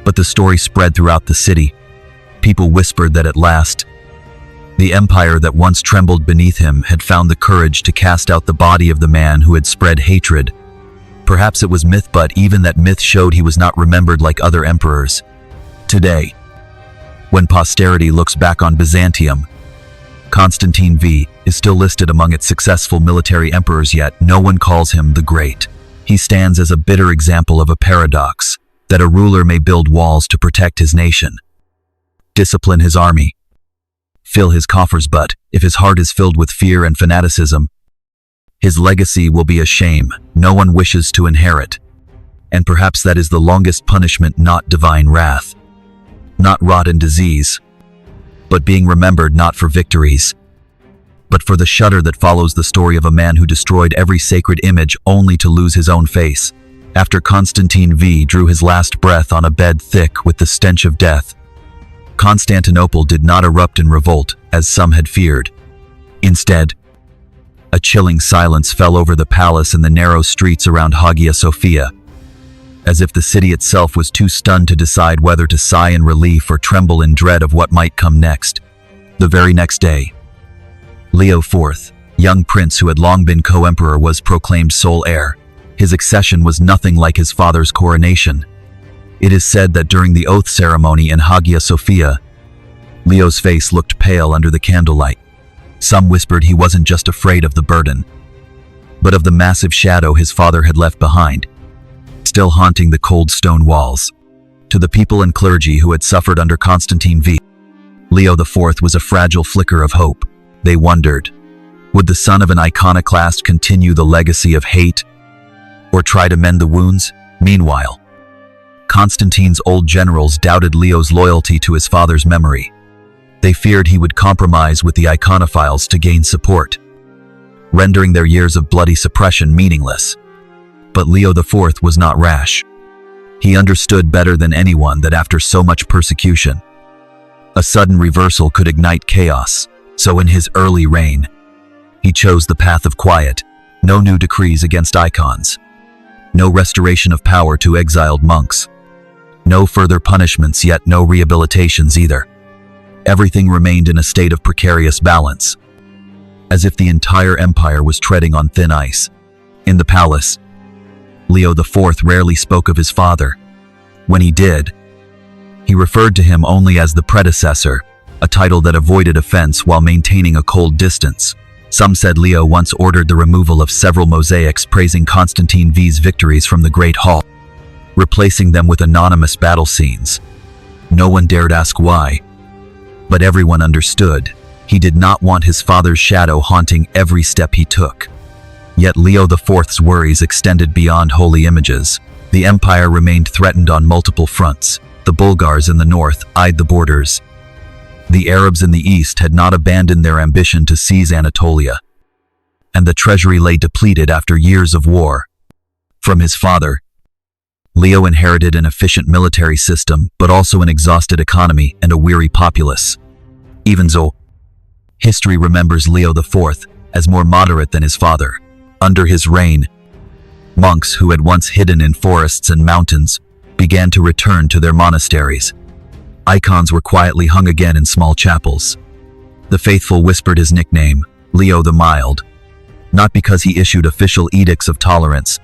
But the story spread throughout the city. People whispered that at last, the empire that once trembled beneath him had found the courage to cast out the body of the man who had spread hatred. Perhaps it was myth, but even that myth showed he was not remembered like other emperors. Today, when posterity looks back on Byzantium, Constantine V is still listed among its successful military emperors, yet no one calls him the Great. He stands as a bitter example of a paradox, that a ruler may build walls to protect his nation, discipline his army, fill his coffers, but if his heart is filled with fear and fanaticism, his legacy will be a shame no one wishes to inherit. And perhaps that is the longest punishment, not divine wrath, not rot and disease, but being remembered not for victories, but for the shudder that follows the story of a man who destroyed every sacred image only to lose his own face. After Constantine V drew his last breath on a bed thick with the stench of death, Constantinople did not erupt in revolt, as some had feared. Instead, a chilling silence fell over the palace and the narrow streets around Hagia Sophia, as if the city itself was too stunned to decide whether to sigh in relief or tremble in dread of what might come next. The very next day, Leo IV, young prince who had long been co-emperor, was proclaimed sole heir. His accession was nothing like his father's coronation. It is said that during the oath ceremony in Hagia Sophia, Leo's face looked pale under the candlelight. Some whispered he wasn't just afraid of the burden, but of the massive shadow his father had left behind, still haunting the cold stone walls. To the people and clergy who had suffered under Constantine V, Leo IV was a fragile flicker of hope. They wondered, would the son of an iconoclast continue the legacy of hate, or try to mend the wounds? Meanwhile, Constantine's old generals doubted Leo's loyalty to his father's memory. They feared he would compromise with the iconophiles to gain support, rendering their years of bloody suppression meaningless. But Leo IV was not rash. He understood better than anyone that after so much persecution, A sudden reversal could ignite chaos, so in his early reign, he chose the path of quiet. No new decrees against icons. No restoration of power to exiled monks. No further punishments, yet no rehabilitations either. Everything remained in a state of precarious balance, as if the entire empire was treading on thin ice. In the palace, Leo IV rarely spoke of his father. When he did, he referred to him only as the predecessor, a title that avoided offense while maintaining a cold distance. Some said Leo once ordered the removal of several mosaics praising Constantine V's victories from the Great Hall, replacing them with anonymous battle scenes. No one dared ask why, but everyone understood. He did not want his father's shadow haunting every step he took. Yet Leo IV's worries extended beyond holy images. The empire remained threatened on multiple fronts. The Bulgars in the north eyed the borders. The Arabs in the east had not abandoned their ambition to seize Anatolia, and the treasury lay depleted after years of war. From his father, Leo inherited an efficient military system, but also an exhausted economy and a weary populace. Even so, history remembers Leo IV as more moderate than his father. Under his reign, monks who had once hidden in forests and mountains began to return to their monasteries. Icons were quietly hung again in small chapels. The faithful whispered his nickname, Leo the Mild, not because he issued official edicts of tolerance,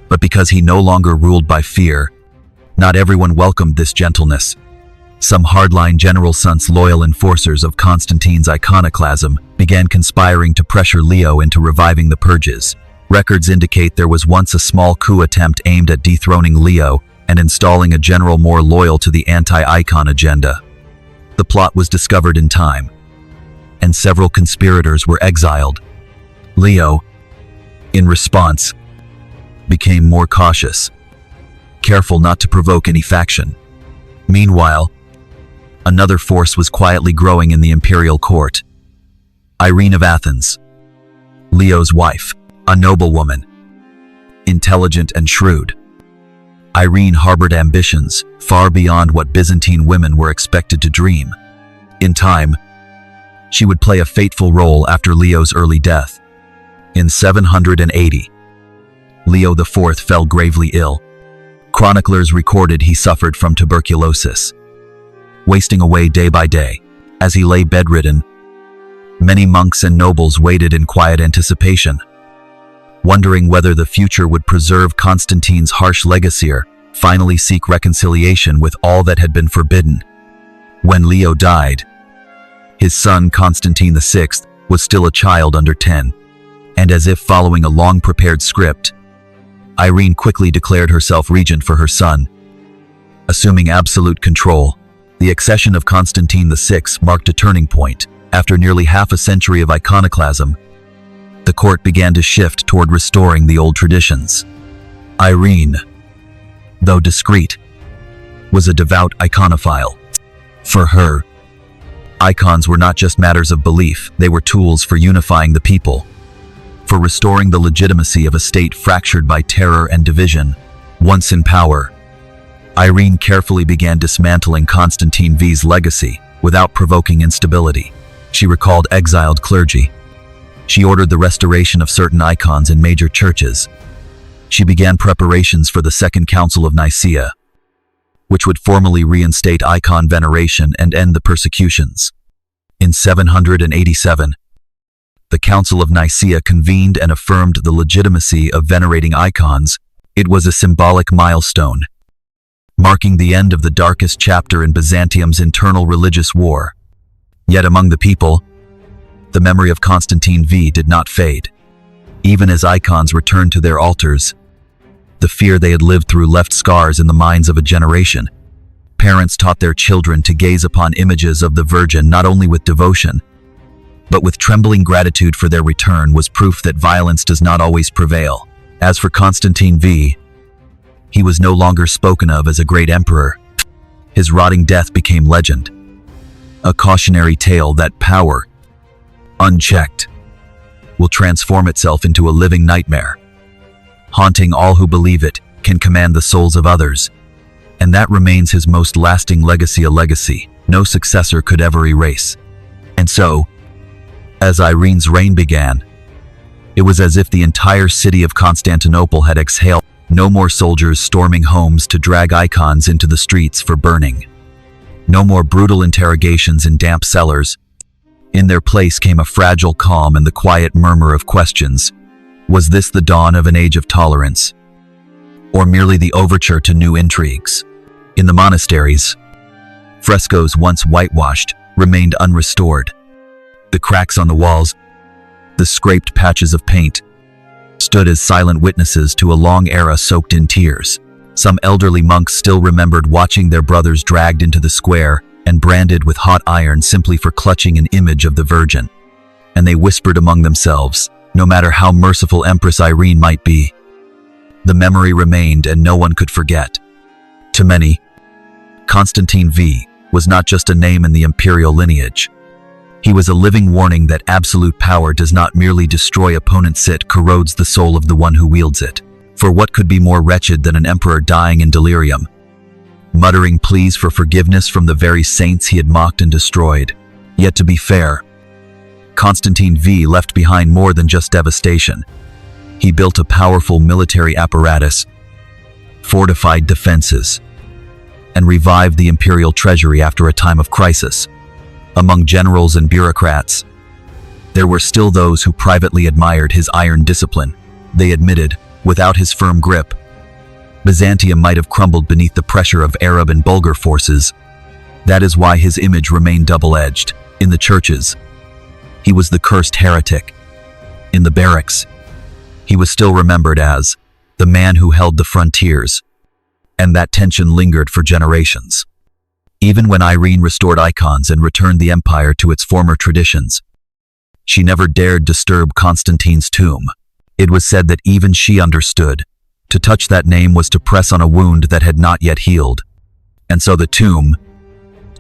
but because he no longer ruled by fear. Not everyone welcomed this gentleness. Some hardline general sons, loyal enforcers of Constantine's iconoclasm, began conspiring to pressure Leo into reviving the purges. Records indicate there was once a small coup attempt aimed at dethroning Leo and installing a general more loyal to the anti-icon agenda. The plot was discovered in time, and several conspirators were exiled. Leo, in response, became more cautious, careful not to provoke any faction. Meanwhile, another force was quietly growing in the imperial court. Irene of Athens, Leo's wife, a noblewoman, intelligent and shrewd. Irene harbored ambitions far beyond what Byzantine women were expected to dream. In time, she would play a fateful role after Leo's early death. In 780, Leo IV fell gravely ill. Chroniclers recorded he suffered from tuberculosis, wasting away day by day. As he lay bedridden, many monks and nobles waited in quiet anticipation, wondering whether the future would preserve Constantine's harsh legacy or finally seek reconciliation with all that had been forbidden. When Leo died, his son Constantine VI was still a child under 10, and as if following a long-prepared script, Irene quickly declared herself regent for her son. Assuming absolute control, the accession of Constantine VI marked a turning point. After nearly half a century of iconoclasm, the court began to shift toward restoring the old traditions. Irene, though discreet, was a devout iconophile. For her, icons were not just matters of belief, they were tools for unifying the people, for restoring the legitimacy of a state fractured by terror and division. Once in power, Irene carefully began dismantling Constantine V's legacy without provoking instability. She recalled exiled clergy. She ordered the restoration of certain icons in major churches. She began preparations for the Second Council of Nicaea, which would formally reinstate icon veneration and end the persecutions. In 787, the Council of Nicaea convened and affirmed the legitimacy of venerating icons. It was a symbolic milestone, marking the end of the darkest chapter in Byzantium's internal religious war. Yet among the people, the memory of Constantine V did not fade. Even as icons returned to their altars, the fear they had lived through left scars in the minds of a generation. Parents taught their children to gaze upon images of the Virgin not only with devotion, but with trembling gratitude, for their return was proof that violence does not always prevail. As for Constantine V, he was no longer spoken of as a great emperor. His rotting death became legend, a cautionary tale that power, unchecked, will transform itself into a living nightmare, haunting all who believe it, can command the souls of others, and that remains his most lasting legacy, a legacy no successor could ever erase. And so, as Irene's reign began, it was as if the entire city of Constantinople had exhaled. No more soldiers storming homes to drag icons into the streets for burning. No more brutal interrogations in damp cellars. In their place came a fragile calm and the quiet murmur of questions. Was this the dawn of an age of tolerance? Or merely the overture to new intrigues? In the monasteries, frescoes once whitewashed remained unrestored. The cracks on the walls, the scraped patches of paint, stood as silent witnesses to a long era soaked in tears. Some elderly monks still remembered watching their brothers dragged into the square and branded with hot iron simply for clutching an image of the Virgin. And they whispered among themselves, no matter how merciful Empress Irene might be, the memory remained and no one could forget. To many, Constantine V was not just a name in the imperial lineage. He was a living warning that absolute power does not merely destroy opponents, it corrodes the soul of the one who wields it. For what could be more wretched than an emperor dying in delirium, muttering pleas for forgiveness from the very saints he had mocked and destroyed? Yet to be fair, Constantine V left behind more than just devastation. He built a powerful military apparatus, fortified defenses, and revived the imperial treasury after a time of crisis. Among generals and bureaucrats, there were still those who privately admired his iron discipline. They admitted, without his firm grip, Byzantium might have crumbled beneath the pressure of Arab and Bulgar forces. That is why his image remained double-edged. In the churches, he was the cursed heretic. In the barracks, he was still remembered as the man who held the frontiers. And that tension lingered for generations. Even when Irene restored icons and returned the empire to its former traditions, she never dared disturb Constantine's tomb. It was said that even she understood. To touch that name was to press on a wound that had not yet healed. And so the tomb,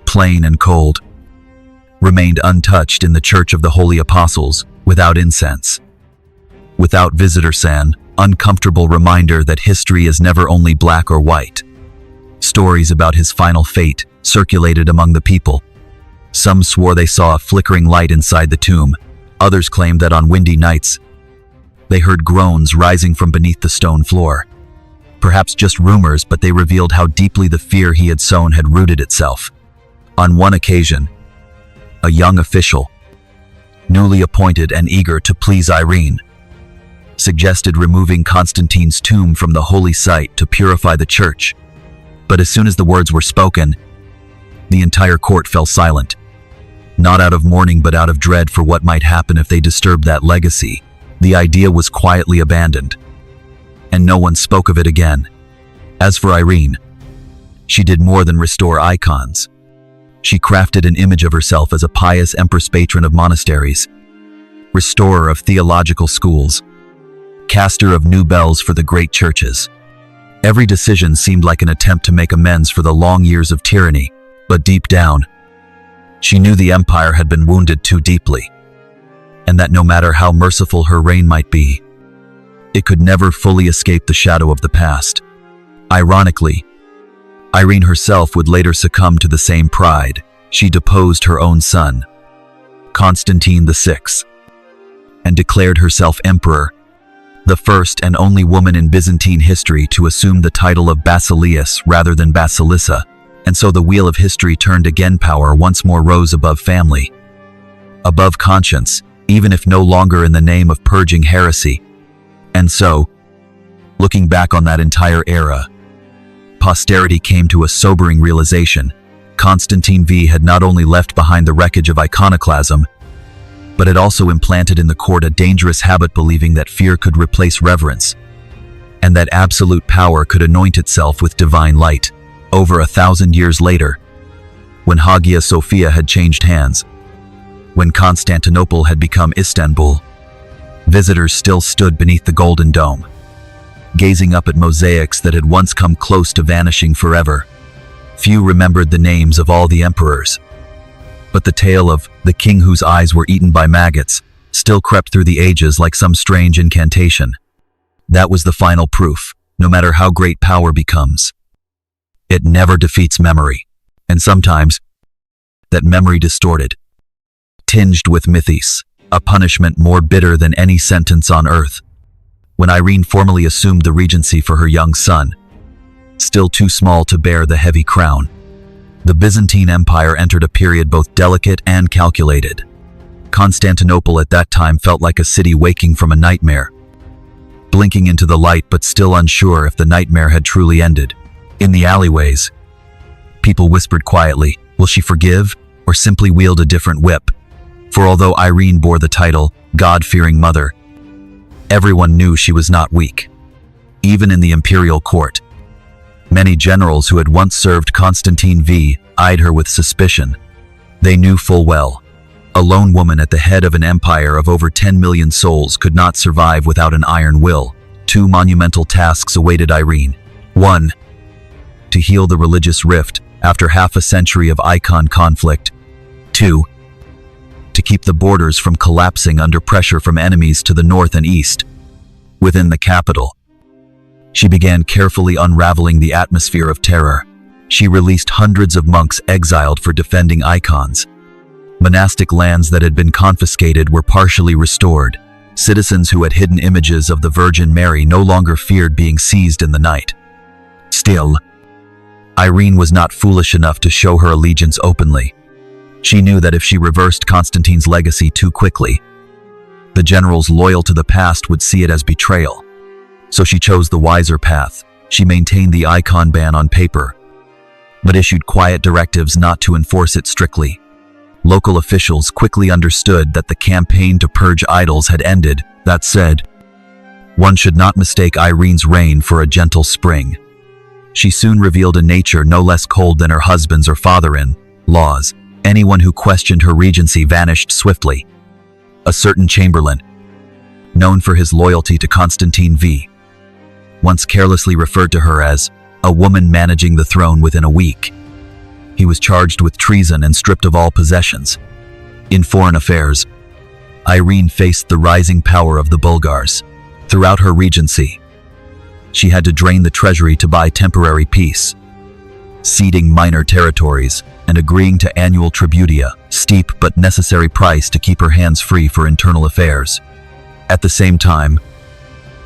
plain and cold, remained untouched in the Church of the Holy Apostles, without incense, without visitor san, uncomfortable reminder that history is never only black or white. Stories about his final fate circulated among the people. Some swore they saw a flickering light inside the tomb. Others claimed that on windy nights, they heard groans rising from beneath the stone floor. Perhaps just rumors, but they revealed how deeply the fear he had sown had rooted itself. On one occasion, a young official, newly appointed and eager to please Irene, suggested removing Constantine's tomb from the holy site to purify the church. But as soon as the words were spoken, the entire court fell silent. Not out of mourning, but out of dread for what might happen if they disturbed that legacy. The idea was quietly abandoned, and no one spoke of it again. As for Irene, she did more than restore icons. She crafted an image of herself as a pious empress patron of monasteries, restorer of theological schools, caster of new bells for the great churches. Every decision seemed like an attempt to make amends for the long years of tyranny, but deep down, she knew the empire had been wounded too deeply, and that no matter how merciful her reign might be, it could never fully escape the shadow of the past. Ironically, Irene herself would later succumb to the same pride. She deposed her own son, Constantine VI, and declared herself emperor, the first and only woman in Byzantine history to assume the title of Basileus rather than Basilissa. And so the wheel of history turned again. Power once more rose above family, above conscience, even if no longer in the name of purging heresy. And so, looking back on that entire era, posterity came to a sobering realization. Constantine V had not only left behind the wreckage of iconoclasm, but had also implanted in the court a dangerous habit, believing that fear could replace reverence, and that absolute power could anoint itself with divine light. Over 1,000 years later, when Hagia Sophia had changed hands, when Constantinople had become Istanbul, visitors still stood beneath the golden dome, gazing up at mosaics that had once come close to vanishing forever. Few remembered the names of all the emperors, but the tale of the king whose eyes were eaten by maggots still crept through the ages like some strange incantation. That was the final proof. No matter how great power becomes, it never defeats memory. And sometimes, that memory distorted, tinged with mythos, a punishment more bitter than any sentence on earth. When Irene formally assumed the regency for her young son, still too small to bear the heavy crown, the Byzantine Empire entered a period both delicate and calculated. Constantinople at that time felt like a city waking from a nightmare, blinking into the light but still unsure if the nightmare had truly ended. In the alleyways, people whispered quietly, will she forgive, or simply wield a different whip? For although Irene bore the title, God-fearing mother, everyone knew she was not weak. Even in the imperial court, many generals who had once served Constantine V eyed her with suspicion. They knew full well, a lone woman at the head of an empire of over 10 million souls could not survive without an iron will. Two monumental tasks awaited Irene. 1. To heal the religious rift after half a century of icon conflict. 2. To keep the borders from collapsing under pressure from enemies to the north and east. Within the capital, she began carefully unraveling the atmosphere of terror. She released hundreds of monks exiled for defending icons. Monastic lands that had been confiscated were partially restored. Citizens who had hidden images of the Virgin Mary no longer feared being seized in the night. Still, Irene was not foolish enough to show her allegiance openly. She knew that if she reversed Constantine's legacy too quickly, the generals loyal to the past would see it as betrayal. So she chose the wiser path. She maintained the icon ban on paper, but issued quiet directives not to enforce it strictly. Local officials quickly understood that the campaign to purge idols had ended. That said, one should not mistake Irene's reign for a gentle spring. She soon revealed a nature no less cold than her husband's or father-in-law's. Anyone who questioned her regency vanished swiftly. A certain chamberlain, known for his loyalty to Constantine V, once carelessly referred to her as a woman managing the throne within a week. He was charged with treason and stripped of all possessions. In foreign affairs, Irene faced the rising power of the Bulgars. Throughout her regency, she had to drain the treasury to buy temporary peace, ceding minor territories and agreeing to annual tributia, steep but necessary price to keep her hands free for internal affairs. At the same time,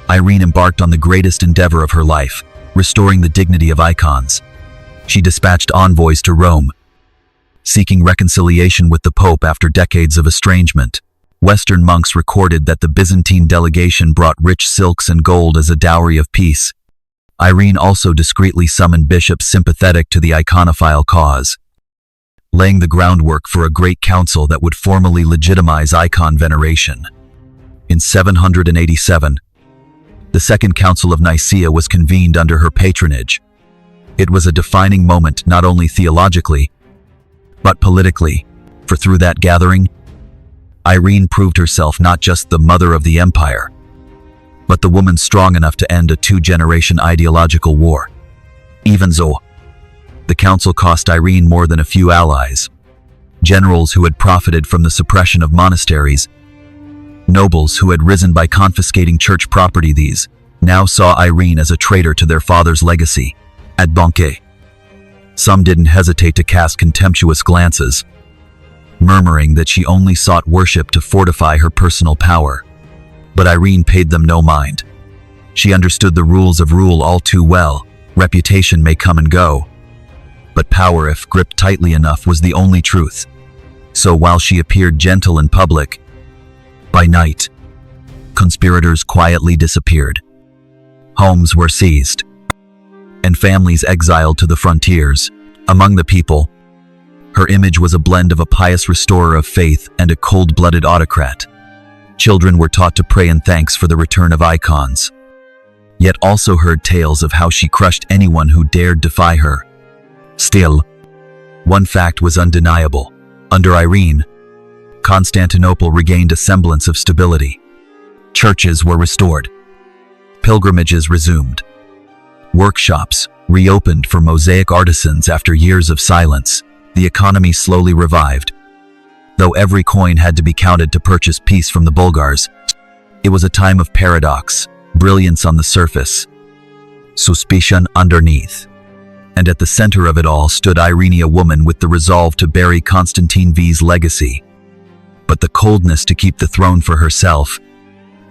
Irene embarked on the greatest endeavor of her life, restoring the dignity of icons. She dispatched envoys to Rome, seeking reconciliation with the Pope after decades of estrangement. Western monks recorded that the Byzantine delegation brought rich silks and gold as a dowry of peace. Irene also discreetly summoned bishops sympathetic to the iconophile cause, laying the groundwork for a great council that would formally legitimize icon veneration. In 787, the Second Council of Nicaea was convened under her patronage. It was a defining moment not only theologically, but politically, for through that gathering, Irene proved herself not just the mother of the empire, but the woman strong enough to end a two-generation ideological war. Even so, the council cost Irene more than a few allies. Generals who had profited from the suppression of monasteries, nobles who had risen by confiscating church property, these now saw Irene as a traitor to their father's legacy. At Banquet, some didn't hesitate to cast contemptuous glances, murmuring that she only sought worship to fortify her personal power. But Irene paid them no mind. She understood the rules of rule all too well. Reputation may come and go, but power, if gripped tightly enough, was the only truth. So while she appeared gentle in public, by night, conspirators quietly disappeared. Homes were seized, and families exiled to the frontiers. Among the people, her image was a blend of a pious restorer of faith and a cold-blooded autocrat. Children were taught to pray in thanks for the return of icons, yet also heard tales of how she crushed anyone who dared defy her. Still, one fact was undeniable. Under Irene, Constantinople regained a semblance of stability. Churches were restored. Pilgrimages resumed. Workshops reopened for mosaic artisans after years of silence. The economy slowly revived. Though every coin had to be counted to purchase peace from the Bulgars, it was a time of paradox, brilliance on the surface, suspicion underneath. And at the center of it all stood Irene, a woman with the resolve to bury Constantine V's legacy, but the coldness to keep the throne for herself.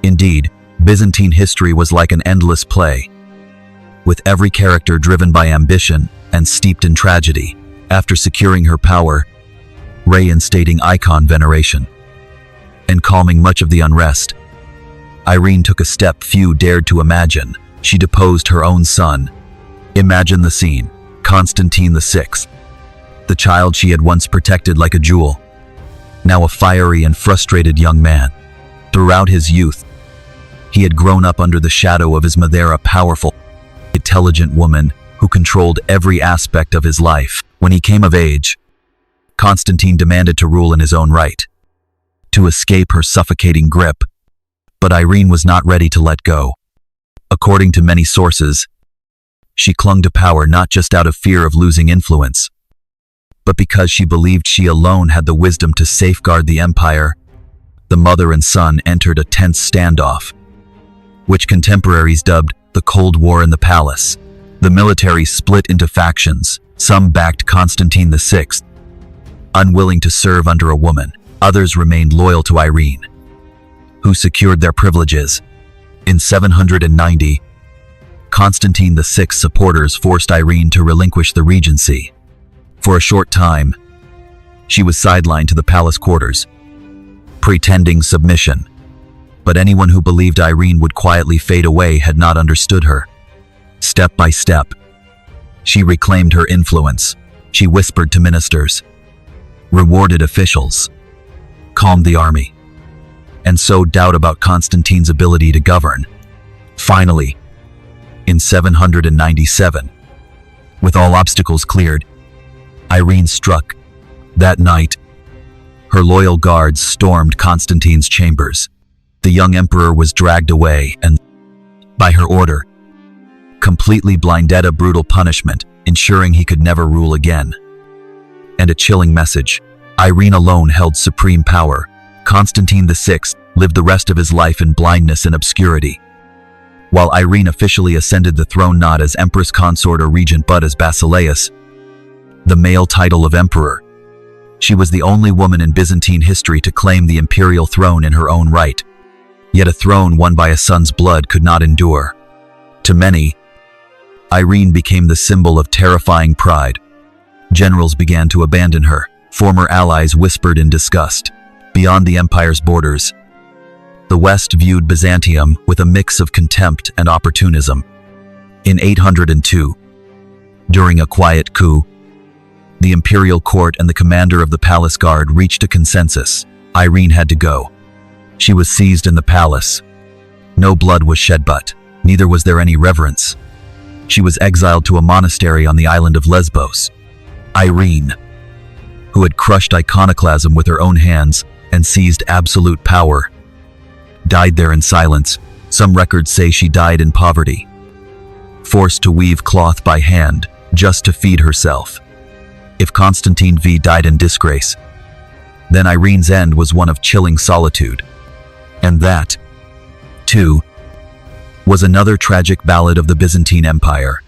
Indeed, Byzantine history was like an endless play, with every character driven by ambition and steeped in tragedy. After securing her power, reinstating icon veneration, and calming much of the unrest, Irene took a step few dared to imagine. She deposed her own son. Imagine the scene. Constantine VI, the child she had once protected like a jewel, now a fiery and frustrated young man. Throughout his youth, he had grown up under the shadow of his mother, a powerful, intelligent woman who controlled every aspect of his life. When he came of age, Constantine demanded to rule in his own right, to escape her suffocating grip. But Irene was not ready to let go. According to many sources, she clung to power not just out of fear of losing influence, but because she believed she alone had the wisdom to safeguard the empire. The mother and son entered a tense standoff, which contemporaries dubbed the Cold War in the palace. The military split into factions. Some backed Constantine VI, unwilling to serve under a woman. Others remained loyal to Irene, who secured their privileges. In 790, Constantine VI's supporters forced Irene to relinquish the regency. For a short time, she was sidelined to the palace quarters, pretending submission. But anyone who believed Irene would quietly fade away had not understood her. Step by step, she reclaimed her influence. She whispered to ministers, rewarded officials, calmed the army, and sowed doubt about Constantine's ability to govern. Finally, in 797, with all obstacles cleared, Irene struck. That night, her loyal guards stormed Constantine's chambers. The young emperor was dragged away and, by her order, completely blinded, a brutal punishment, ensuring he could never rule again. And a chilling message: Irene alone held supreme power. Constantine VI lived the rest of his life in blindness and obscurity, while Irene officially ascended the throne not as empress consort or regent but as basileus, the male title of emperor. She was the only woman in Byzantine history to claim the imperial throne in her own right. Yet a throne won by a son's blood could not endure. To many, Irene became the symbol of terrifying pride. Generals began to abandon her. Former allies whispered in disgust. Beyond the empire's borders, the West viewed Byzantium with a mix of contempt and opportunism. In 802, during a quiet coup, the imperial court and the commander of the palace guard reached a consensus. Irene had to go. She was seized in the palace. No blood was shed, but neither was there any reverence. She was exiled to a monastery on the island of Lesbos. Irene, who had crushed iconoclasm with her own hands and seized absolute power, died there in silence. Some records say she died in poverty, forced to weave cloth by hand just to feed herself. If Constantine V died in disgrace, then Irene's end was one of chilling solitude. And that, too, was another tragic ballad of the Byzantine Empire.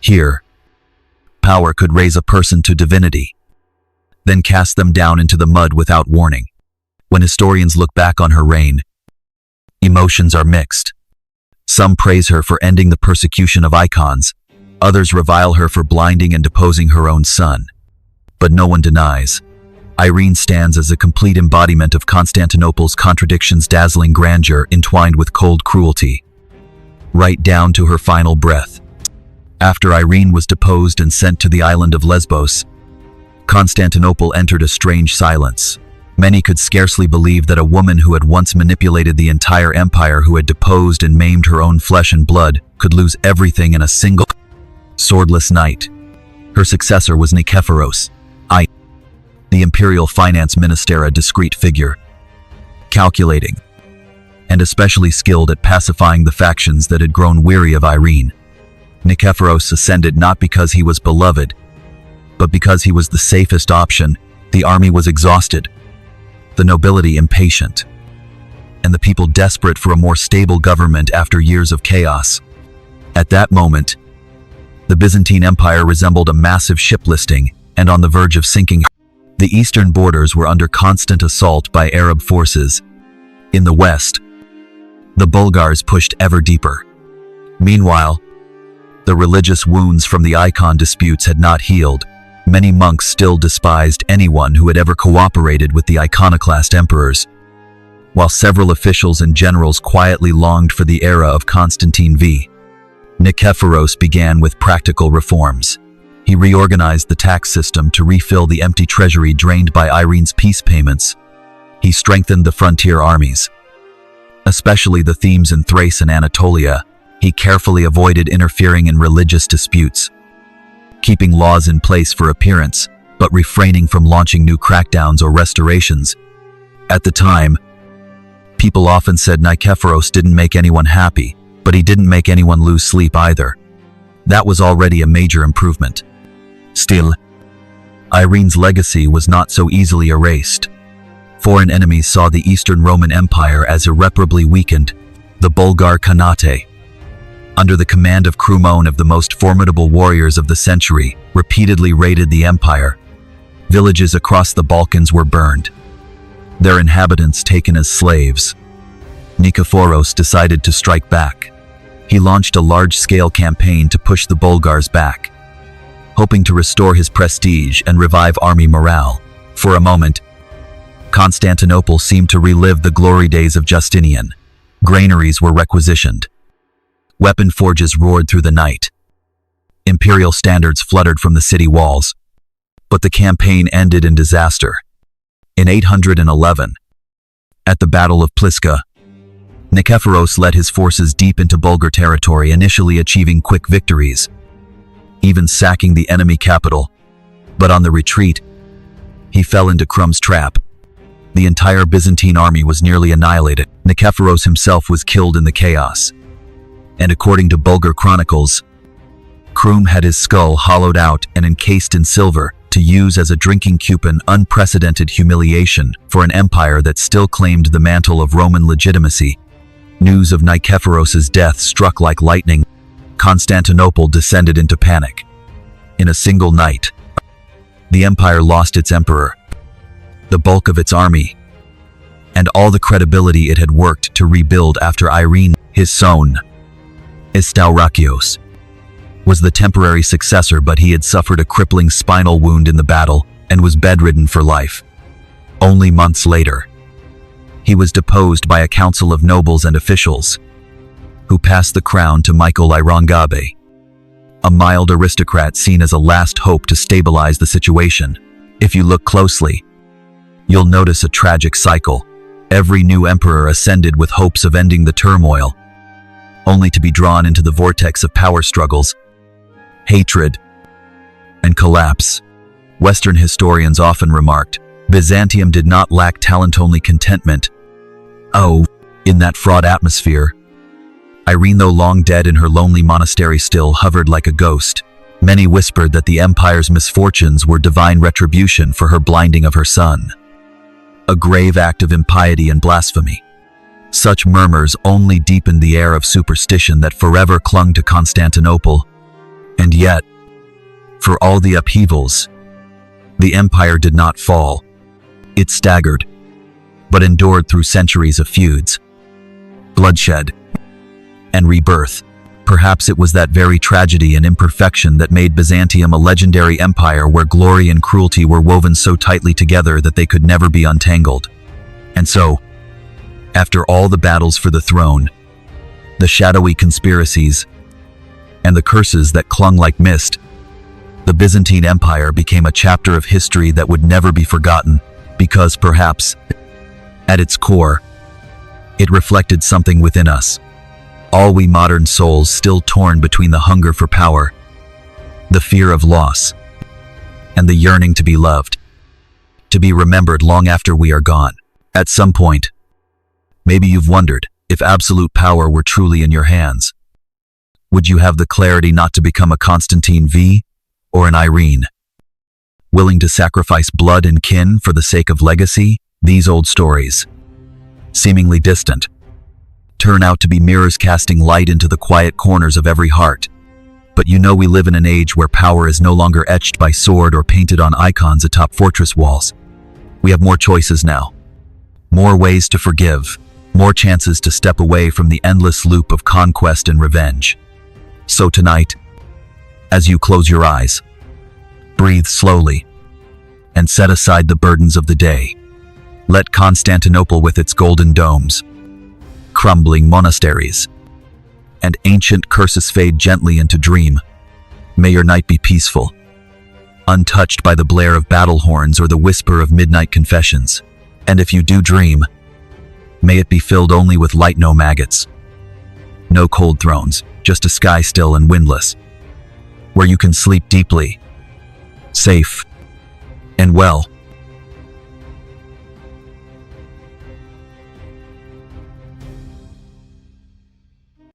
Here, power could raise a person to divinity, then cast them down into the mud without warning. When historians look back on her reign, emotions are mixed. Some praise her for ending the persecution of icons. Others revile her for blinding and deposing her own son. But no one denies, Irene stands as a complete embodiment of Constantinople's contradictions, dazzling grandeur entwined with cold cruelty, right down to her final breath. After Irene was deposed and sent to the island of Lesbos, Constantinople entered a strange silence. Many could scarcely believe that a woman who had once manipulated the entire empire, who had deposed and maimed her own flesh and blood, could lose everything in a single swordless night. Her successor was Nikephoros I, the imperial finance minister, a discreet figure, calculating, and especially skilled at pacifying the factions that had grown weary of Irene. Nikephoros ascended not because he was beloved, but because he was the safest option. The army was exhausted, the nobility impatient, and the people desperate for a more stable government after years of chaos. At that moment, The Byzantine Empire resembled a massive ship listing and on the verge of sinking. The eastern borders were under constant assault by Arab forces. In the west, the Bulgars pushed ever deeper. Meanwhile, the religious wounds from the icon disputes had not healed. Many monks still despised anyone who had ever cooperated with the iconoclast emperors, while several officials and generals quietly longed for the era of Constantine V. Nikephoros began with practical reforms. He reorganized the tax system to refill the empty treasury drained by Irene's peace payments. He strengthened the frontier armies, especially the Themes in Thrace and Anatolia. He carefully avoided interfering in religious disputes, keeping laws in place for appearance, but refraining from launching new crackdowns or restorations. At the time, people often said Nikephoros didn't make anyone happy, but he didn't make anyone lose sleep either. That was already a major improvement. Still, Irene's legacy was not so easily erased. Foreign enemies saw the Eastern Roman Empire as irreparably weakened. The Bulgar Khanate, under the command of Krumon, of the most formidable warriors of the century, repeatedly raided the empire. Villages across the Balkans were burned, their inhabitants taken as slaves. Nikephoros decided to strike back. He launched a large-scale campaign to push the Bulgars back, hoping to restore his prestige and revive army morale. For a moment, Constantinople seemed to relive the glory days of Justinian. Granaries were requisitioned. Weapon forges roared through the night. Imperial standards fluttered from the city walls. But the campaign ended in disaster. In 811, at the Battle of Pliska, Nikephoros led his forces deep into Bulgar territory, initially achieving quick victories, even sacking the enemy capital. But on the retreat, he fell into Krum's trap. The entire Byzantine army was nearly annihilated. Nikephoros himself was killed in the chaos. And according to Bulgar chronicles, Krum had his skull hollowed out and encased in silver to use as a drinking cup. An unprecedented humiliation for an empire that still claimed the mantle of Roman legitimacy. News of Nikephoros' death struck like lightning. Constantinople descended into panic. In a single night, the empire lost its emperor, the bulk of its army, and all the credibility it had worked to rebuild after Irene. His son, Staurakios, was the temporary successor, but he had suffered a crippling spinal wound in the battle and was bedridden for life. Only months later, he was deposed by a council of nobles and officials, who passed the crown to Michael Irongabe, a mild aristocrat seen as a last hope to stabilize the situation. If you look closely, you'll notice a tragic cycle. Every new emperor ascended with hopes of ending the turmoil, only to be drawn into the vortex of power struggles, hatred, and collapse. Western historians often remarked, Byzantium did not lack talent, only contentment. Oh, in that fraught atmosphere, Irene, though long dead in her lonely monastery, still hovered like a ghost. Many whispered that the empire's misfortunes were divine retribution for her blinding of her son, a grave act of impiety and blasphemy. Such murmurs only deepened the air of superstition that forever clung to Constantinople. And yet, for all the upheavals, the empire did not fall. It staggered, but endured through centuries of feuds, bloodshed, and rebirth. Perhaps it was that very tragedy and imperfection that made Byzantium a legendary empire, where glory and cruelty were woven so tightly together that they could never be untangled. And so, after all the battles for the throne, the shadowy conspiracies, and the curses that clung like mist, the Byzantine Empire became a chapter of history that would never be forgotten, because perhaps, at its core, it reflected something within us. All we modern souls still torn between the hunger for power, the fear of loss, and the yearning to be loved, to be remembered long after we are gone. At some point, maybe you've wondered, if absolute power were truly in your hands, would you have the clarity not to become a Constantine V or an Irene, willing to sacrifice blood and kin for the sake of legacy? These old stories, seemingly distant, turn out to be mirrors casting light into the quiet corners of every heart. But you know we live in an age where power is no longer etched by sword or painted on icons atop fortress walls. We have more choices now. More ways to forgive. More chances to step away from the endless loop of conquest and revenge. So tonight, as you close your eyes, breathe slowly and set aside the burdens of the day. Let Constantinople with its golden domes, crumbling monasteries, and ancient curses fade gently into dream. May your night be peaceful, untouched by the blare of battle horns or the whisper of midnight confessions. And if you do dream, may it be filled only with light, no maggots. No cold thrones, just a sky still and windless, where you can sleep deeply, safe, and well.